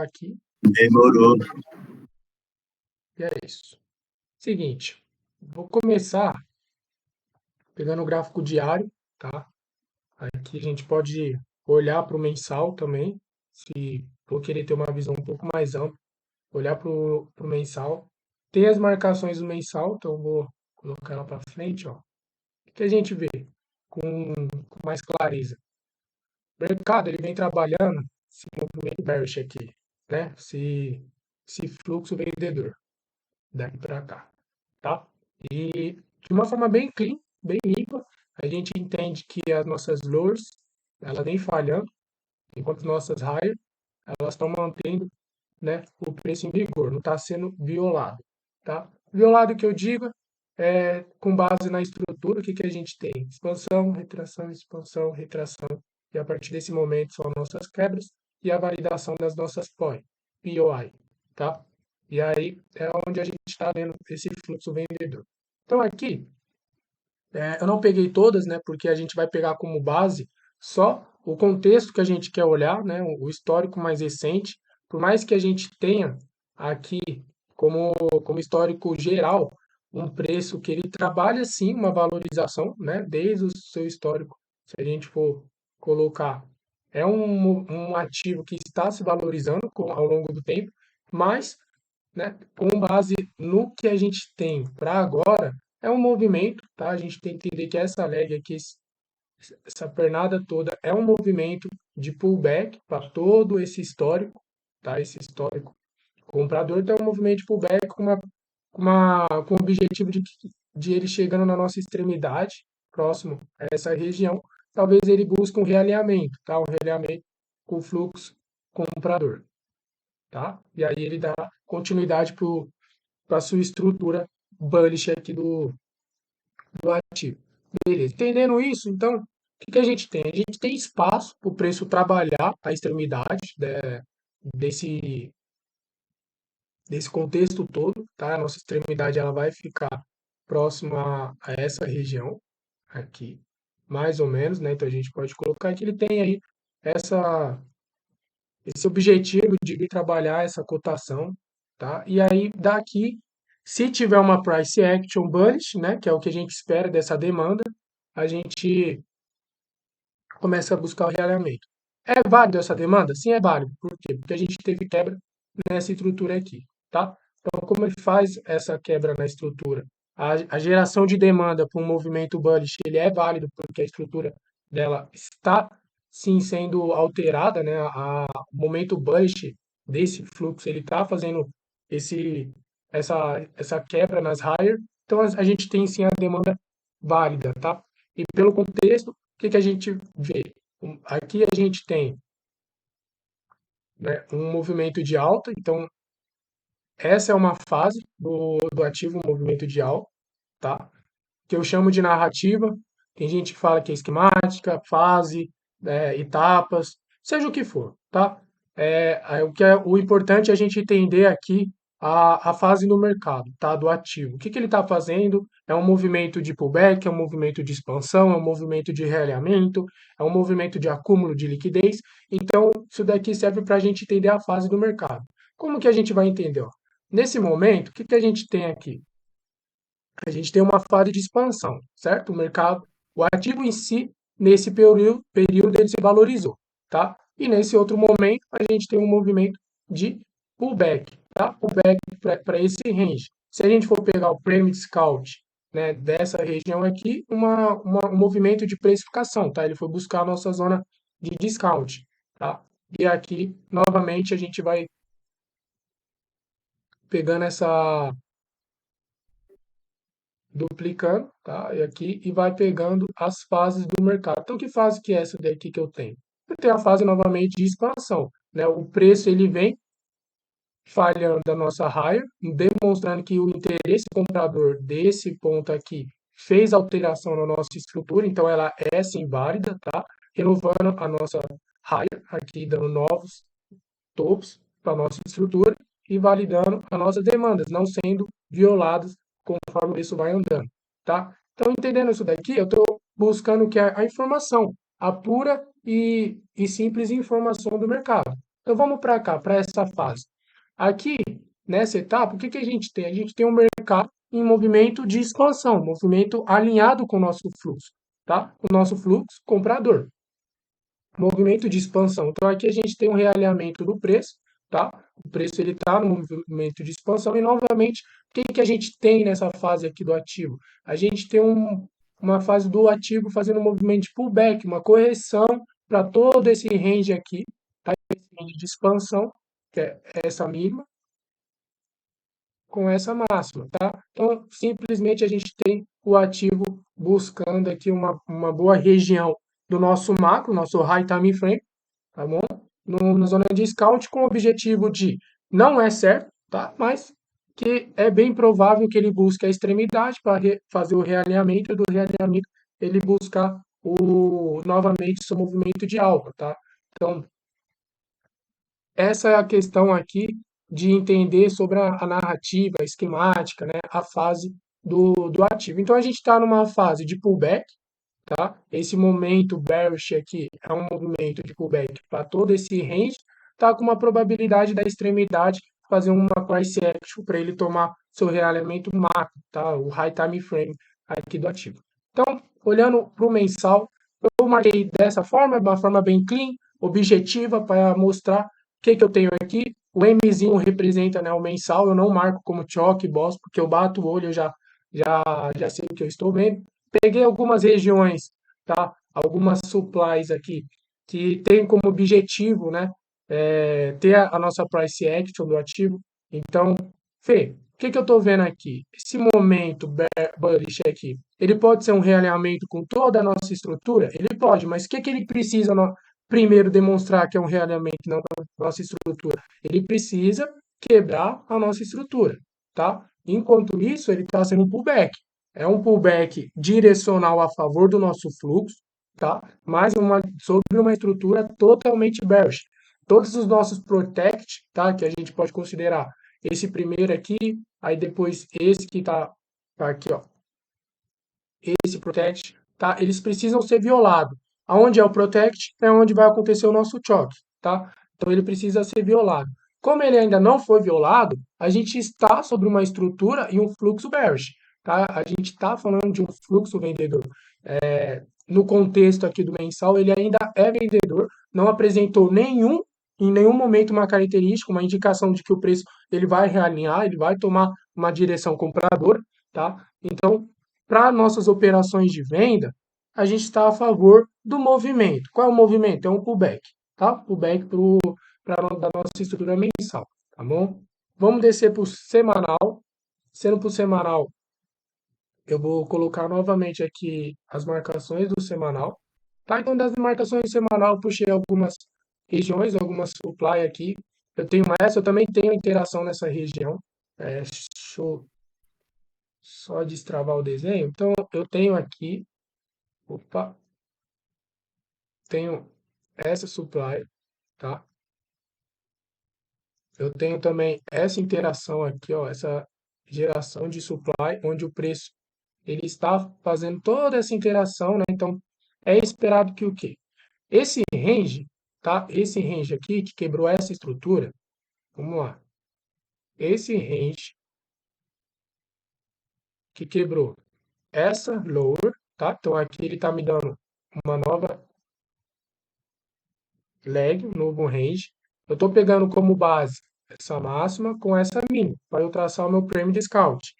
aqui. Demorou. E é isso. Seguinte, vou começar pegando o gráfico diário, tá? Aqui a gente pode olhar para o mensal também, se for querer ter uma visão um pouco mais ampla, olhar para o mensal. Tem as marcações do mensal, então eu vou colocar ela para frente, ó. O que a gente vê com mais clareza? O mercado ele vem trabalhando esse movimento bearish aqui, né? Esse fluxo vendedor daqui para cá, tá? E de uma forma bem clean, bem limpa, a gente entende que as nossas lows, ela vem falhando, enquanto as nossas highs, elas estão mantendo, né, o preço em vigor, não está sendo violado, tá? Violado que eu digo é com base na estrutura, o que que a gente tem? Expansão, retração, e a partir desse momento são nossas quebras e a validação das nossas POI, tá? E aí é onde a gente está vendo esse fluxo vendedor. Então aqui, eu não peguei todas, né, porque a gente vai pegar como base só o contexto que a gente quer olhar, né, o histórico mais recente. Por mais que a gente tenha aqui como, como histórico geral um preço que ele trabalha sim uma valorização, né, desde o seu histórico, se a gente for colocar, é um ativo que está se valorizando ao longo do tempo, mas, né, com base no que a gente tem para agora, é um movimento, tá? A gente tem que entender que essa leg aqui, essa pernada toda, é um movimento de pullback para todo esse histórico, tá? Esse histórico comprador, então é um movimento de pullback com o objetivo de ele chegando na nossa extremidade, próximo a essa região, talvez ele busque um realinhamento, tá? Um realinhamento com o fluxo comprador, tá? E aí ele dá continuidade para a sua estrutura bullish aqui do ativo. Beleza. Entendendo isso, então, o que que a gente tem? A gente tem espaço para o preço trabalhar a extremidade desse, desse contexto todo, tá? A nossa extremidade ela vai ficar próxima a essa região aqui, mais ou menos, né? Então a gente pode colocar que ele tem aí essa, esse objetivo de vir trabalhar essa cotação, tá? E aí daqui, se tiver uma price action bullish, né, que é o que a gente espera dessa demanda, a gente começa a buscar o realinhamento. É válido essa demanda? Sim, é válido. Por quê? Porque a gente teve quebra nessa estrutura aqui, tá? Então, como ele faz essa quebra na estrutura? A geração de demanda para um movimento bullish, ele é válido porque a estrutura dela está, sim, sendo alterada, né? O momento bullish desse fluxo, ele está fazendo esse, essa quebra nas higher. Então, a gente tem, sim, a demanda válida, tá? E pelo contexto, o que que a gente vê? Aqui a gente tem, né, um movimento de alta, então essa é uma fase do ativo, um movimento de alta, tá? Que eu chamo de narrativa. Tem gente que fala que é esquemática, fase, etapas, seja o que for, tá? O importante é a gente entender aqui a fase do mercado, tá? Do ativo. O que que ele está fazendo? É um movimento de pullback, é um movimento de expansão, é um movimento de realinhamento, é um movimento de acúmulo de liquidez. Então, isso daqui serve para a gente entender a fase do mercado. Como que a gente vai entender? Ó? Nesse momento, o que que a gente tem aqui? A gente tem uma fase de expansão, certo? O mercado, o ativo em si, nesse período ele se valorizou, tá? E nesse outro momento, a gente tem um movimento de pullback, tá? Pullback para esse range. Se a gente for pegar o Premium Discount, né, dessa região aqui, um movimento de precificação, tá? Ele foi buscar a nossa zona de discount, tá? E aqui, novamente, a gente vai pegando essa duplicando, tá? E aqui e vai pegando as fases do mercado. Então, que fase que é essa daqui que eu tenho? Eu tenho a fase novamente de expansão, né? O preço ele vem falhando da nossa raia, demonstrando que o interesse comprador desse ponto aqui fez alteração na nossa estrutura, então ela é sim válida, tá? Renovando a nossa raia aqui, dando novos topos para a nossa estrutura e validando as nossas demandas, não sendo violadas conforme isso vai andando, tá? Então, entendendo isso daqui, eu estou buscando que a informação, a pura e simples informação do mercado. Então vamos para cá, para essa fase. Aqui, nessa etapa, o que que a gente tem? A gente tem um mercado em movimento de expansão, movimento alinhado com o nosso fluxo, tá? O nosso fluxo comprador, movimento de expansão. Então aqui a gente tem um realinhamento do preço, tá? O preço ele está no movimento de expansão e novamente, o que que a gente tem nessa fase aqui do ativo? A gente tem uma fase do ativo fazendo um movimento de pullback, uma correção para todo esse range aqui, tá? Esse range de expansão, que é essa mínima, com essa máxima, tá? Então, simplesmente a gente tem o ativo buscando aqui uma boa região do nosso macro, nosso high time frame, tá bom? Na zona de scout com o objetivo de, não é certo, tá? Mas que é bem provável que ele busque a extremidade para fazer o realinhamento, e do realinhamento ele buscar novamente seu movimento de alta, tá? Então, essa é a questão aqui de entender sobre a narrativa, a esquemática, né? A fase do ativo. Então, a gente está numa fase de pullback, tá? Esse momento bearish aqui é um movimento de pullback para todo esse range, tá? Com uma probabilidade da extremidade fazer uma price action para ele tomar seu realinhamento macro, tá? O high time frame aqui do ativo. Então, olhando para o mensal, eu marquei dessa forma, de uma forma bem clean, objetiva, para mostrar o que, que eu tenho aqui. O Mzinho representa, né, o mensal, eu não marco como choque, boss, porque eu bato o olho, já sei o que eu estou vendo. Peguei algumas regiões, tá? Algumas supplies aqui que tem como objetivo, né, ter a nossa price action do ativo. Então, Fê, o que que eu estou vendo aqui? Esse momento bullish aqui, ele pode ser um realinhamento com toda a nossa estrutura? Ele pode, mas o que que ele precisa primeiro demonstrar que é um realinhamento na nossa estrutura? Ele precisa quebrar a nossa estrutura, tá? Enquanto isso, ele está sendo um pullback. É um pullback direcional a favor do nosso fluxo, tá? Mas sobre uma estrutura totalmente bearish. Todos os nossos protect, tá? Que a gente pode considerar esse primeiro aqui, aí depois esse que tá aqui, ó. Esse protect, tá? Eles precisam ser violados. Aonde é o protect é onde vai acontecer o nosso choque, tá? Então ele precisa ser violado. Como ele ainda não foi violado, a gente está sobre uma estrutura e um fluxo bearish, tá? A gente está falando de um fluxo vendedor. No contexto aqui do mensal, ele ainda é vendedor, não apresentou em nenhum momento uma característica, uma indicação de que o preço ele vai realinhar, ele vai tomar uma direção compradora, tá? Então, para nossas operações de venda, a gente está a favor do movimento. Qual é o movimento? É um pullback, tá? Pullback da nossa estrutura mensal, tá bom? Vamos descer para o semanal. Sendo para o semanal, eu vou colocar novamente aqui as marcações do semanal. Tá? Então, das marcações semanal, eu puxei algumas regiões, algumas supply aqui. Eu tenho essa, eu também tenho interação nessa região. Deixa eu só destravar o desenho. Então, eu tenho aqui, opa, tenho essa supply, tá? Eu tenho também essa interação aqui, ó, essa geração de supply, onde o preço ele está fazendo toda essa interação, né? Então, é esperado que o quê? Esse range, tá? Esse range aqui que quebrou essa estrutura, vamos lá. Esse range que quebrou essa lower, tá? Então aqui ele está me dando uma nova leg, um novo range. Eu estou pegando como base essa máxima com essa mínima para eu traçar o meu prêmio de scout.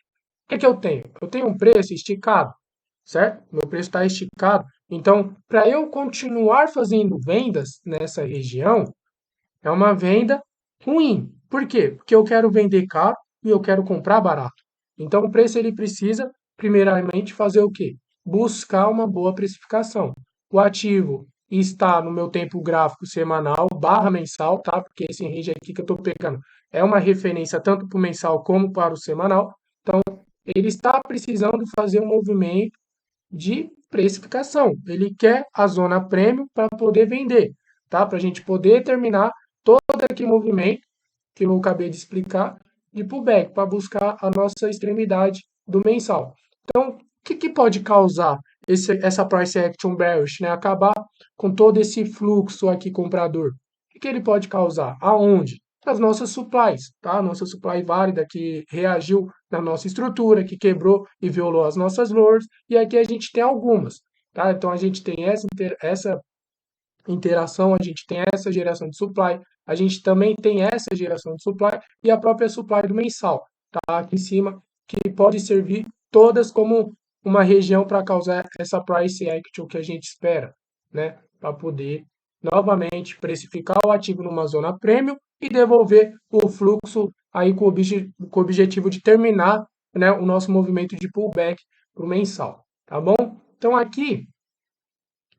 O que que eu tenho? Eu tenho um preço esticado, certo? Meu preço está esticado. Então, para eu continuar fazendo vendas nessa região, é uma venda ruim. Por quê? Porque eu quero vender caro e eu quero comprar barato. Então, o preço ele precisa, primeiramente, fazer o quê? Buscar uma boa precificação. O ativo está no meu tempo gráfico semanal barra mensal, tá? Porque esse range aqui que eu estou pegando é uma referência tanto para o mensal como para o semanal. Então, ele está precisando fazer um movimento de precificação. Ele quer a zona premium para poder vender, tá? Para a gente poder terminar todo aquele movimento que eu acabei de explicar de pullback, para buscar a nossa extremidade do mensal. Então, o que pode causar essa price action bearish, né? Acabar com todo esse fluxo aqui comprador. que ele pode causar? Aonde? Nas nossas supplies, tá? Nossa supply válida que reagiu na nossa estrutura, que quebrou e violou as nossas loads, e aqui a gente tem algumas, tá? Então a gente tem essa interação, a gente tem essa geração de supply, a gente também tem essa geração de supply e a própria supply do mensal, tá? Aqui em cima, que pode servir todas como uma região para causar essa price action que a gente espera, né? Para poder novamente precificar o ativo numa zona premium e devolver o fluxo aí com o objetivo de terminar, né, o nosso movimento de pullback para o mensal, tá bom? Então aqui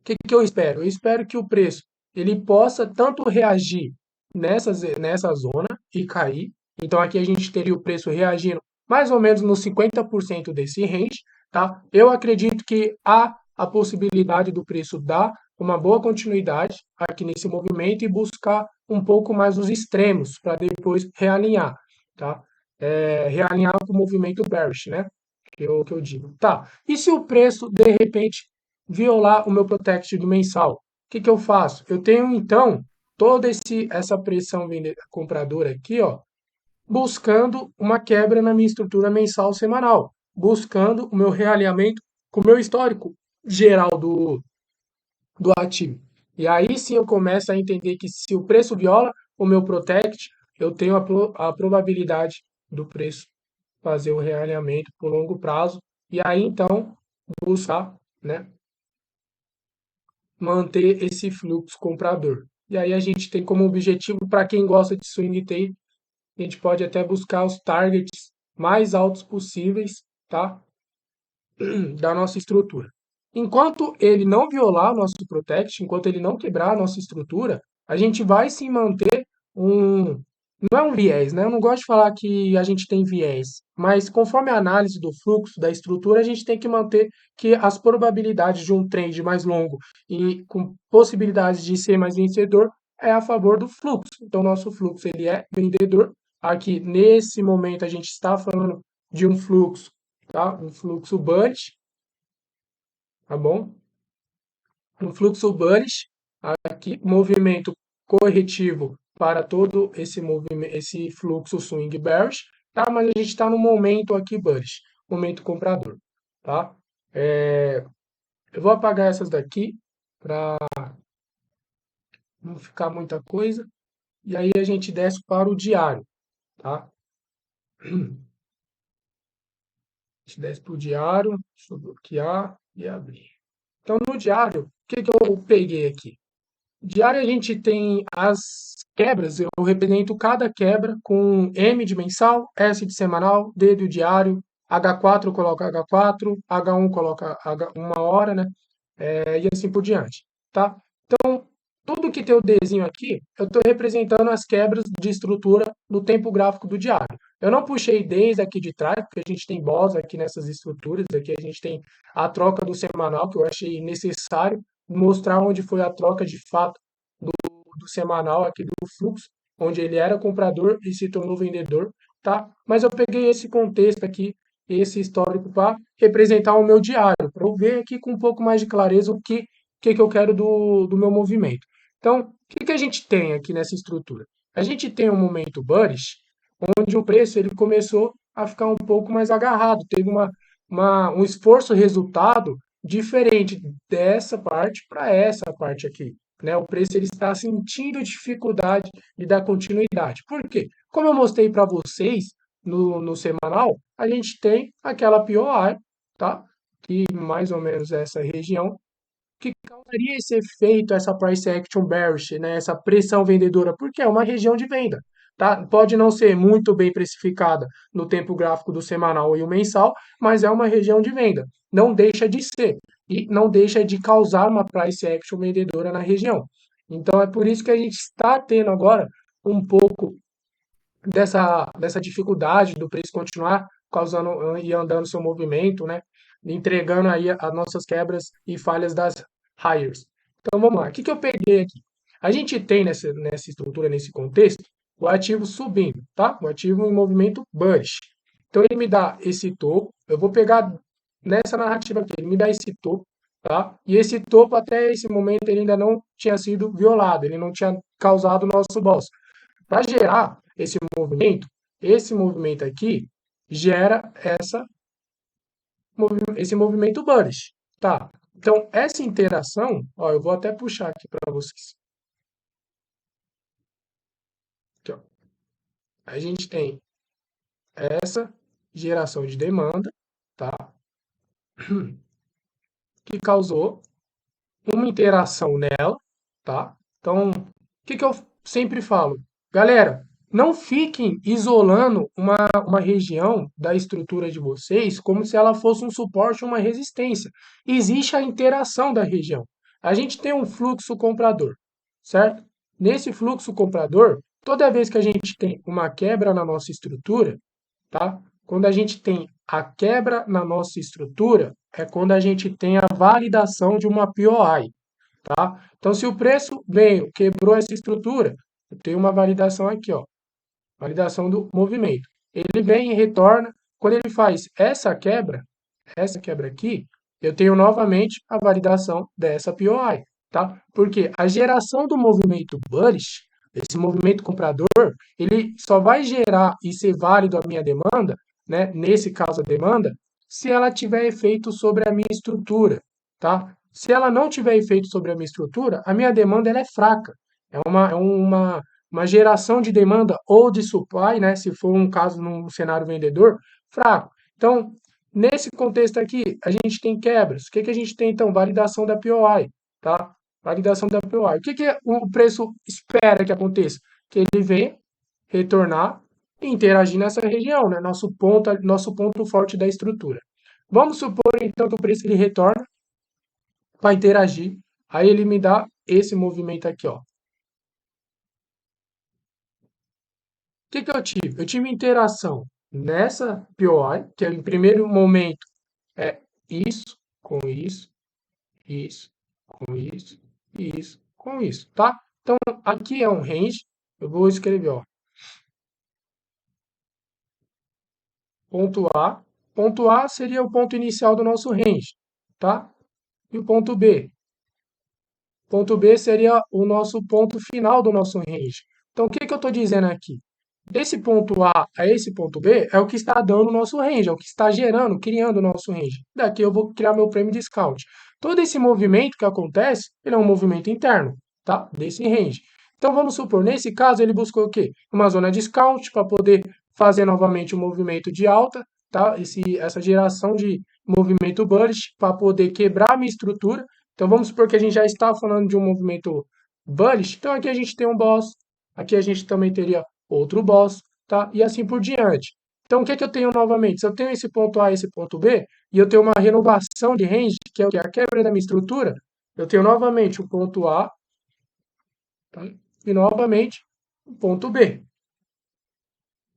que eu espero? Eu espero que o preço ele possa tanto reagir nessa zona e cair. Então aqui a gente teria o preço reagindo mais ou menos nos 50% desse range, tá? Eu acredito que há a possibilidade do preço dar uma boa continuidade aqui nesse movimento e buscar um pouco mais os extremos para depois realinhar, tá? Realinhar com o movimento bearish, né? Que eu digo. Tá. E se o preço, de repente, violar o meu protect do mensal? O que eu faço? Eu tenho, então, toda essa pressão compradora aqui, ó, buscando uma quebra na minha estrutura mensal semanal, buscando o meu realinhamento com o meu histórico geral do ativo. E aí sim eu começo a entender que se o preço viola o meu protect, eu tenho a probabilidade do preço fazer o realinhamento por longo prazo e aí então buscar, né, manter esse fluxo comprador. E aí a gente tem como objetivo, para quem gosta de swing trade, a gente pode até buscar os targets mais altos possíveis, tá? Da nossa estrutura. Enquanto ele não violar o nosso protect, enquanto ele não quebrar a nossa estrutura, a gente vai sim manter um. Não é um viés, né? Eu não gosto de falar que a gente tem viés, mas conforme a análise do fluxo, da estrutura, a gente tem que manter que as probabilidades de um trade mais longo e com possibilidades de ser mais vencedor é a favor do fluxo. Então, nosso fluxo ele é vendedor. Aqui, nesse momento, a gente está falando de um fluxo, tá? Um fluxo bullish, tá bom? Um fluxo bullish, aqui, movimento corretivo para todo esse movimento, esse fluxo swing bearish, tá? Mas a gente está no momento aqui bullish, momento comprador, tá? Eu vou apagar essas daqui para não ficar muita coisa. E aí a gente desce para o diário, tá? A gente desce para o diário, deixa eu bloquear e abrir. Então, no diário, o que eu peguei aqui? Diário a gente tem as quebras, eu represento cada quebra com M de mensal, S de semanal, D do diário, H4 coloca H4, H1 coloca uma hora, né? E assim por diante, tá? Então, tudo que tem o Dzinho aqui, eu estou representando as quebras de estrutura no tempo gráfico do diário. Eu não puxei Ds aqui de trás, porque a gente tem BOS aqui nessas estruturas, aqui a gente tem a troca do semanal, que eu achei necessário mostrar onde foi a troca de fato do semanal aqui do fluxo, onde ele era comprador e se tornou vendedor, tá? Mas eu peguei esse contexto aqui, esse histórico para representar o meu diário, para eu ver aqui com um pouco mais de clareza o que eu quero do meu movimento. Então, o que a gente tem aqui nessa estrutura? A gente tem um momento bullish, onde o preço ele começou a ficar um pouco mais agarrado, teve um esforço resultado diferente dessa parte para essa parte aqui, né? O preço ele está sentindo dificuldade de dar continuidade. Por quê? Como eu mostrei para vocês no semanal, a gente tem aquela POI, tá? Que mais ou menos essa região, que causaria esse efeito, essa price action bearish, né? Essa pressão vendedora, porque é uma região de venda. Tá? Pode não ser muito bem precificada no tempo gráfico do semanal e o mensal, mas é uma região de venda. Não deixa de ser. E não deixa de causar uma price action vendedora na região. Então é por isso que a gente está tendo agora um pouco dessa dificuldade do preço continuar causando e andando seu movimento, né? Entregando aí as nossas quebras e falhas das hires. Então vamos lá. O que eu peguei aqui? A gente tem nessa estrutura, nesse contexto, o ativo subindo, tá? O ativo em movimento bullish. Então ele me dá esse topo. Eu vou pegar nessa narrativa aqui. Ele me dá esse topo, tá? E esse topo, até esse momento, ele ainda não tinha sido violado, ele não tinha causado o nosso boss. Para gerar esse movimento aqui gera esse movimento bullish, tá? Então, essa interação, ó, eu vou até puxar aqui para vocês. Aqui, ó. A gente tem essa geração de demanda, tá? Que causou uma interação nela, tá? Então, o que eu sempre falo? Galera, não fiquem isolando uma região da estrutura de vocês como se ela fosse um suporte ou uma resistência. Existe a interação da região. A gente tem um fluxo comprador, certo? Nesse fluxo comprador, toda vez que a gente tem uma quebra na nossa estrutura, tá? Quando a gente tem a quebra na nossa estrutura, é quando a gente tem a validação de uma POI, tá? Então, se o preço veio, quebrou essa estrutura, eu tenho uma validação aqui, ó, validação do movimento. Ele vem e retorna. Quando ele faz essa quebra aqui, eu tenho novamente a validação dessa POI, tá? Porque a geração do movimento bullish, esse movimento comprador, ele só vai gerar e ser válido a minha demanda, né? Nesse caso a demanda, se ela tiver efeito sobre a minha estrutura, tá? Se ela não tiver efeito sobre a minha estrutura, a minha demanda ela é fraca. É uma geração de demanda ou de supply, né? Se for um caso num cenário vendedor, fraco. Então, nesse contexto aqui, a gente tem quebras. O que que a gente tem, então? Validação da POI, tá? Validação da POI. O que que o preço espera que aconteça? Que ele venha retornar e interagir nessa região, né? Nosso ponto forte da estrutura. Vamos supor, então, que o preço ele retorna para interagir. Aí ele me dá esse movimento aqui, ó. O que que eu tive? Eu tive interação nessa POI, que em primeiro momento é isso com isso, isso com isso, isso com isso, tá? Então, aqui é um range, eu vou escrever, ó, ponto A. Ponto A seria o ponto inicial do nosso range, tá? E o ponto B? Ponto B seria o nosso ponto final do nosso range. Então, o que que eu estou dizendo aqui? Desse ponto A a esse ponto B é o que está dando o nosso range, é o que está gerando, criando o nosso range. Daqui eu vou criar meu prêmio de scout. Todo esse movimento que acontece, ele é um movimento interno, tá? Desse range. Então vamos supor, nesse caso ele buscou o quê? Uma zona de scout para poder fazer novamente um movimento de alta, tá? Essa geração de movimento bullish para poder quebrar a minha estrutura. Então vamos supor que a gente já está falando de um movimento bullish. Então aqui a gente tem um boss, aqui a gente também teria outro boss, tá? E assim por diante. Então, o que é que eu tenho novamente? Se eu tenho esse ponto A e esse ponto B, e eu tenho uma renovação de range, que é o que? A quebra da minha estrutura, eu tenho novamente o ponto A, tá? E novamente o ponto B.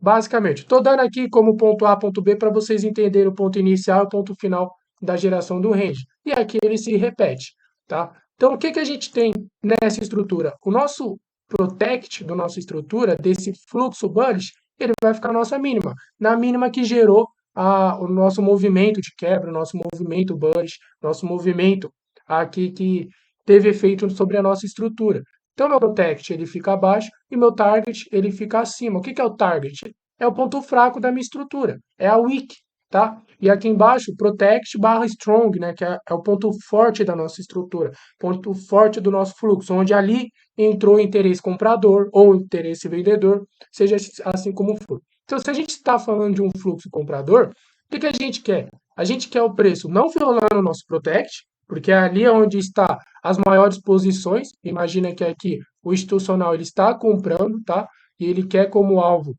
Basicamente, estou dando aqui como ponto A, ponto B, para vocês entenderem o ponto inicial e o ponto final da geração do range. E aqui ele se repete, tá? Então, o que que a gente tem nessa estrutura? O nosso protect da nossa estrutura, desse fluxo bullish, ele vai ficar na nossa mínima. Na mínima que gerou o nosso movimento de quebra, o nosso movimento bullish, nosso movimento aqui que teve efeito sobre a nossa estrutura. Então, meu protect ele fica abaixo e meu target ele fica acima. O que que é o target? É o ponto fraco da minha estrutura, é a weak, tá? E aqui embaixo, protect barra strong, né? Que é o ponto forte da nossa estrutura, ponto forte do nosso fluxo, onde ali entrou interesse comprador ou interesse vendedor, seja assim como for. Então, se a gente está falando de um fluxo comprador, o que que a gente quer? A gente quer o preço não violando o nosso protect, porque ali é onde está as maiores posições. Imagina que aqui o institucional ele está comprando, tá? E ele quer como alvo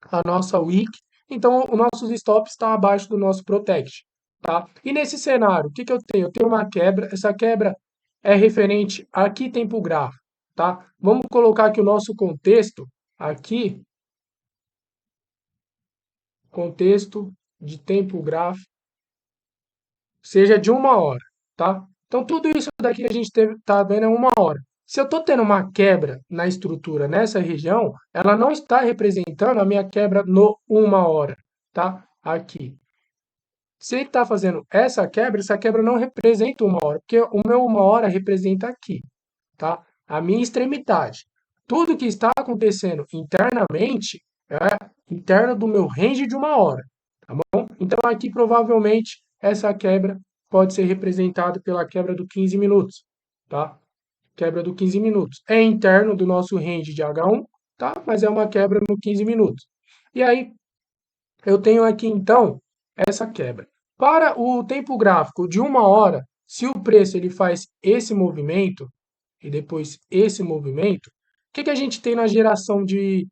a nossa wick, então os nossos stops estão abaixo do nosso protect, tá? E nesse cenário, o que que eu tenho? Eu tenho uma quebra, essa quebra é referente a que tempo gráfico, tá? Vamos colocar aqui o nosso contexto, aqui, contexto de tempo gráfico, seja de 1 hora, tá? Então, tudo isso daqui que a gente está vendo é 1 hora. Se eu estou tendo uma quebra na estrutura nessa região, ela não está representando a minha quebra no 1 hora, tá? Aqui. Se ele está fazendo essa quebra não representa uma hora, porque o meu uma hora representa aqui, tá? A minha extremidade. Tudo que está acontecendo internamente é interno do meu range de uma hora, tá bom? Então aqui provavelmente essa quebra pode ser representada pela quebra do 15 minutos, tá? Quebra do 15 minutos. É interno do nosso range de H1, tá? Mas é uma quebra no 15 minutos. E aí eu tenho aqui então essa quebra. Para o tempo gráfico de uma hora, se o preço ele faz esse movimento e depois esse movimento, o que a gente tem na geração de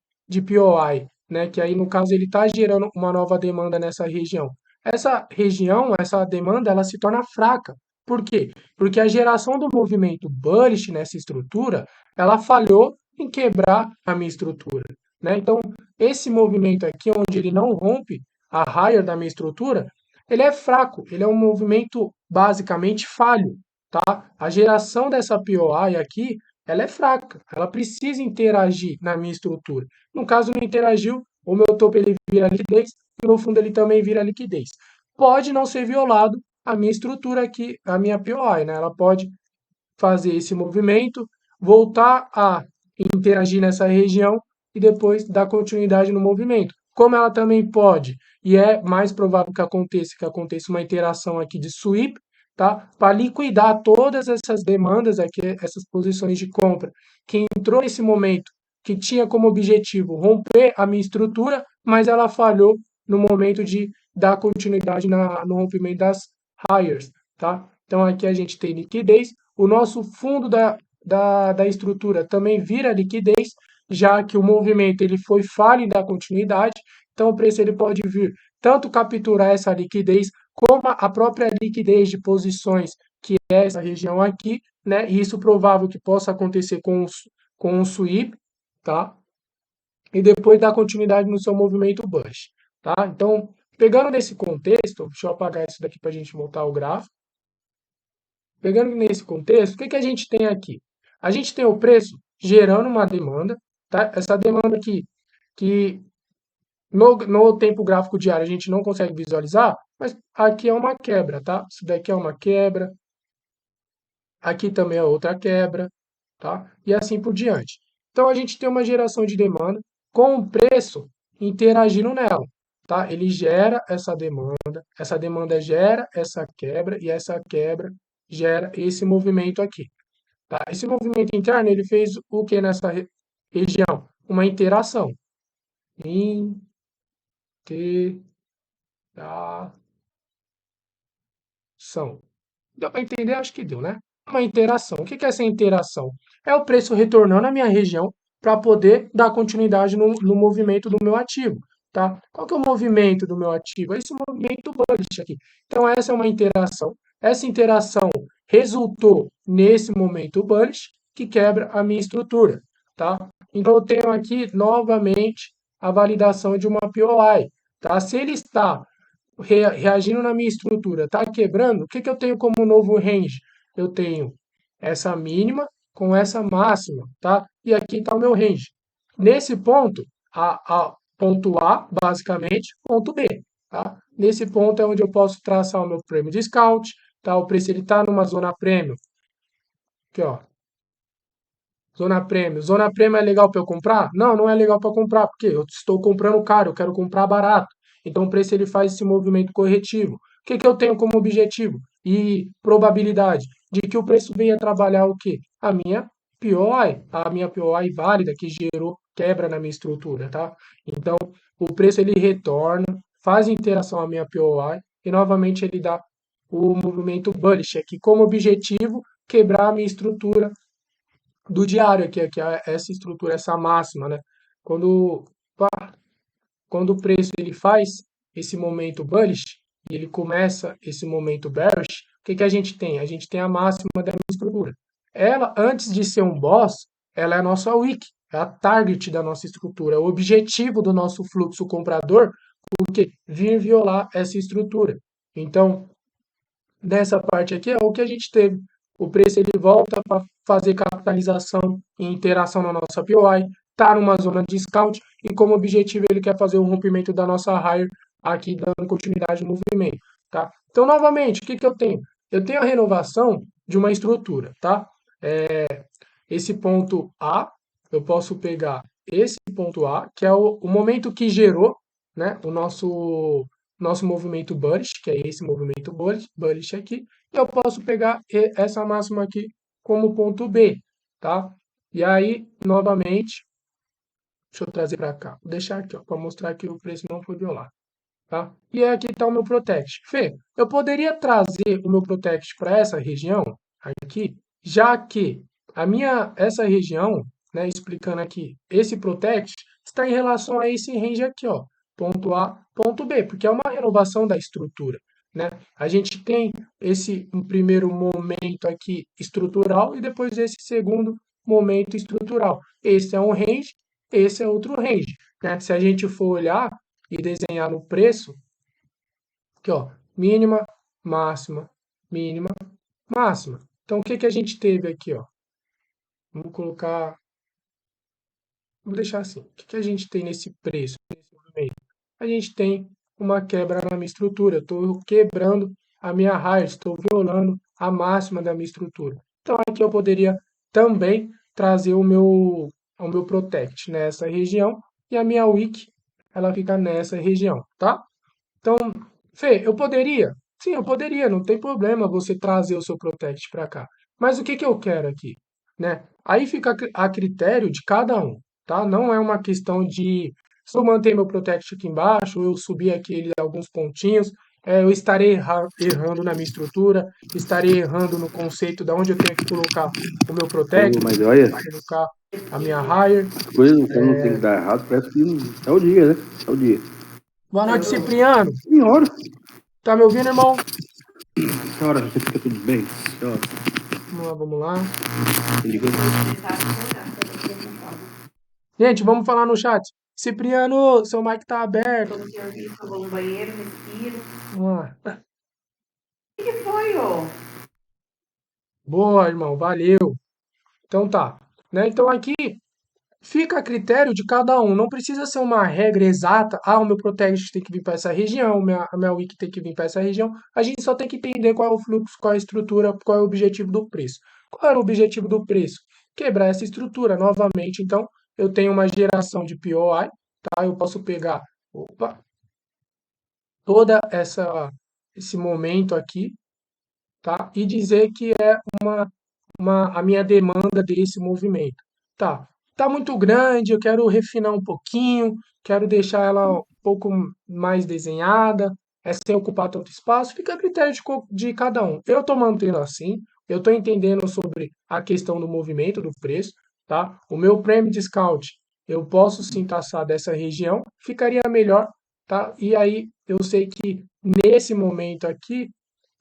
POI? Né? Que aí no caso ele está gerando uma nova demanda nessa região. Essa região, essa demanda, ela se torna fraca. Por quê? Porque a geração do movimento bullish nessa estrutura, ela falhou em quebrar a minha estrutura. Né? Então, esse movimento aqui, onde ele não rompe a higher da minha estrutura, ele é fraco, ele é um movimento basicamente falho, tá? A geração dessa POI aqui, ela é fraca, ela precisa interagir na minha estrutura. No caso, não interagiu, o meu topo ele vira liquidez e no fundo ele também vira liquidez. Pode não ser violado a minha estrutura aqui, a minha POI, né? Ela pode fazer esse movimento, voltar a interagir nessa região e depois dar continuidade no movimento. Como ela também pode, e é mais provável que aconteça uma interação aqui de sweep, tá? Para liquidar todas essas demandas aqui, essas posições de compra que entrou nesse momento, que tinha como objetivo romper a minha estrutura, mas ela falhou no momento de dar continuidade no rompimento das higher, tá? Então aqui a gente tem liquidez, o nosso fundo da estrutura também vira liquidez, já que o movimento ele foi falho em dar continuidade, então o preço ele pode vir tanto capturar essa liquidez, como a própria liquidez de posições, que é essa região aqui, né? E isso provável que possa acontecer com um sweep, tá? E depois dar continuidade no seu movimento bullish, tá? Então, pegando nesse contexto, deixa eu apagar isso daqui para a gente montar o gráfico. Pegando nesse contexto, o que a gente tem aqui? A gente tem o preço gerando uma demanda, tá? Essa demanda aqui, que no tempo gráfico diário a gente não consegue visualizar, mas aqui é uma quebra, tá? Isso daqui é uma quebra, aqui também é outra quebra, tá? E assim por diante. Então a gente tem uma geração de demanda com o preço interagindo nela, tá? Ele gera essa demanda gera essa quebra e essa quebra gera esse movimento aqui, tá? Esse movimento interno ele fez o que nessa região? Uma interação. Interação. Deu para entender? Acho que deu, né? Uma interação. O que é essa interação? É o preço retornando à minha região para poder dar continuidade no movimento do meu ativo, tá? Qual que é o movimento do meu ativo? É esse movimento bullish aqui. Então, essa é uma interação. Essa interação resultou nesse momento bullish que quebra a minha estrutura, tá? Então, eu tenho aqui novamente a validação de uma POI, tá? Se ele está reagindo na minha estrutura, está quebrando, o que eu tenho como novo range? Eu tenho essa mínima com essa máxima, tá? E aqui está o meu range. Nesse ponto, ponto A, basicamente, ponto B, tá? Nesse ponto é onde eu posso traçar o meu prêmio discount, tá? O preço ele está numa zona prêmio, aqui ó, zona prêmio. Zona prêmio é legal para eu comprar? Não, não é legal para comprar, porque eu estou comprando caro, eu quero comprar barato. Então o preço ele faz esse movimento corretivo. O que eu tenho como objetivo e probabilidade de que o preço venha trabalhar o quê? A minha POI válida que gerou quebra na minha estrutura, tá? Então o preço ele retorna, faz interação à minha POI e novamente ele dá o movimento bullish aqui como objetivo quebrar a minha estrutura do diário aqui, que é essa estrutura, essa máxima, né? Quando, quando o preço ele faz esse momento bullish e ele começa esse momento bearish, o que a gente tem? A gente tem a máxima da estrutura. Ela, antes de ser um boss, ela é a nossa wick, é a target da nossa estrutura, é o objetivo do nosso fluxo comprador, porque vir violar essa estrutura. Então, nessa parte aqui é o que a gente teve. O preço ele volta para fazer capitalização e interação na nossa POI, está numa zona de discount e como objetivo ele quer fazer o rompimento da nossa higher aqui dando continuidade no movimento. tá? Então, novamente, o que que eu tenho? Eu tenho a renovação de uma estrutura, tá? Esse ponto A, eu posso pegar esse ponto A, que é o momento que gerou, né, o nosso movimento bullish, que é esse movimento bullish aqui, e eu posso pegar essa máxima aqui como ponto B, tá? E aí, novamente, deixa eu trazer para cá, vou deixar aqui, para mostrar que o preço não foi violado, tá? E aqui está o meu Protect. Fê, eu poderia trazer o meu Protect para essa região aqui, já que essa região, né, explicando aqui, esse Protect está em relação a esse range aqui, ó, ponto A, ponto B, porque é uma renovação da estrutura, né? A gente tem esse um primeiro momento aqui estrutural e depois esse segundo momento estrutural. Esse é um range, esse é outro range, né? Se a gente for olhar e desenhar no preço, aqui ó, mínima, máxima, mínima, máxima. Então o que que a gente teve aqui, ó? Vamos colocar, vou deixar assim. O que que a gente tem nesse preço, nesse movimento? A gente tem uma quebra na minha estrutura. Eu estou quebrando a minha raiz, estou violando a máxima da minha estrutura. Então aqui eu poderia também trazer o meu Protect nessa região e a minha Wick ela fica nessa região, tá? Então, Fê, eu poderia? Sim, eu poderia, não tem problema você trazer o seu Protect para cá. Mas o que que eu quero aqui, né? Aí fica a critério de cada um, tá? Não é uma questão de se eu manter meu Protect aqui embaixo, eu subir aqui ele alguns pontinhos, eu estarei errando na minha estrutura, estarei errando no conceito de onde eu tenho que colocar o meu Ô, Protect, mas olha, colocar a minha Higher. as coisas quando não tem que dar errado, parece que é o dia, né? É o dia. Boa noite, Cipriano. Senhora, Tá me ouvindo, irmão? senhora, você fica tudo bem? Senhora, Vamos lá, vamos lá. ligou? Gente, vamos falar no chat. Cipriano, seu mic tá aberto. Como que eu vi, vou no banheiro, respiro. Vamos lá. O que foi, ô? Boa, irmão, valeu. Então tá. Né? Então aqui fica a critério de cada um. Não precisa ser uma regra exata. Ah, o meu Protect tem que vir para essa região, a minha Wiki tem que vir para essa região. A gente só tem que entender qual é o fluxo, qual é a estrutura, qual é o objetivo do preço. Qual era o objetivo do preço? Quebrar essa estrutura novamente. Então, eu tenho uma geração de POI, tá? Eu posso pegar, opa, toda esse momento aqui, tá? E dizer que é a minha demanda desse movimento. Tá muito grande, eu quero refinar um pouquinho, quero deixar ela um pouco mais desenhada, sem ocupar tanto espaço, fica a critério de cada um. Eu estou mantendo assim, eu estou entendendo sobre a questão do movimento do preço, tá? O meu Prêmio Discount, eu posso sim taxar dessa região, ficaria melhor, tá? E aí eu sei que nesse momento aqui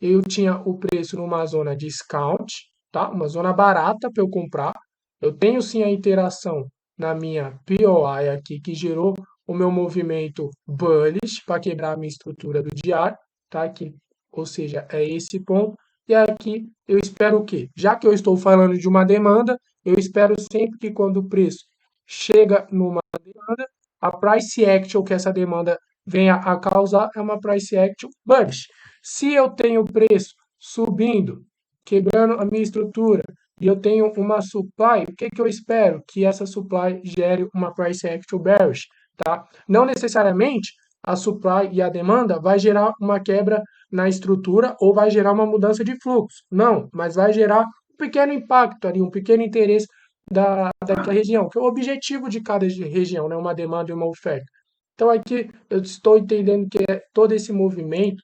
eu tinha o preço numa zona discount, tá? Uma zona barata para eu comprar. Eu tenho sim a interação na minha POI aqui que gerou o meu movimento bullish para quebrar a minha estrutura do diário, tá? Aqui, ou seja, é esse ponto. E aqui eu espero o quê? Já que eu estou falando de uma demanda, eu espero sempre que quando o preço chega numa demanda, a price action que essa demanda venha a causar é uma price action bullish. Se eu tenho preço subindo, quebrando a minha estrutura, e eu tenho uma supply, o que que eu espero? Que essa supply gere uma price action bearish, tá? Não necessariamente a supply e a demanda vai gerar uma quebra na estrutura ou vai gerar uma mudança de fluxo. Não, mas vai gerar um pequeno impacto ali, um pequeno interesse daquela região, que é o objetivo de cada região, né? Uma demanda e uma oferta. Então aqui eu estou entendendo que todo esse movimento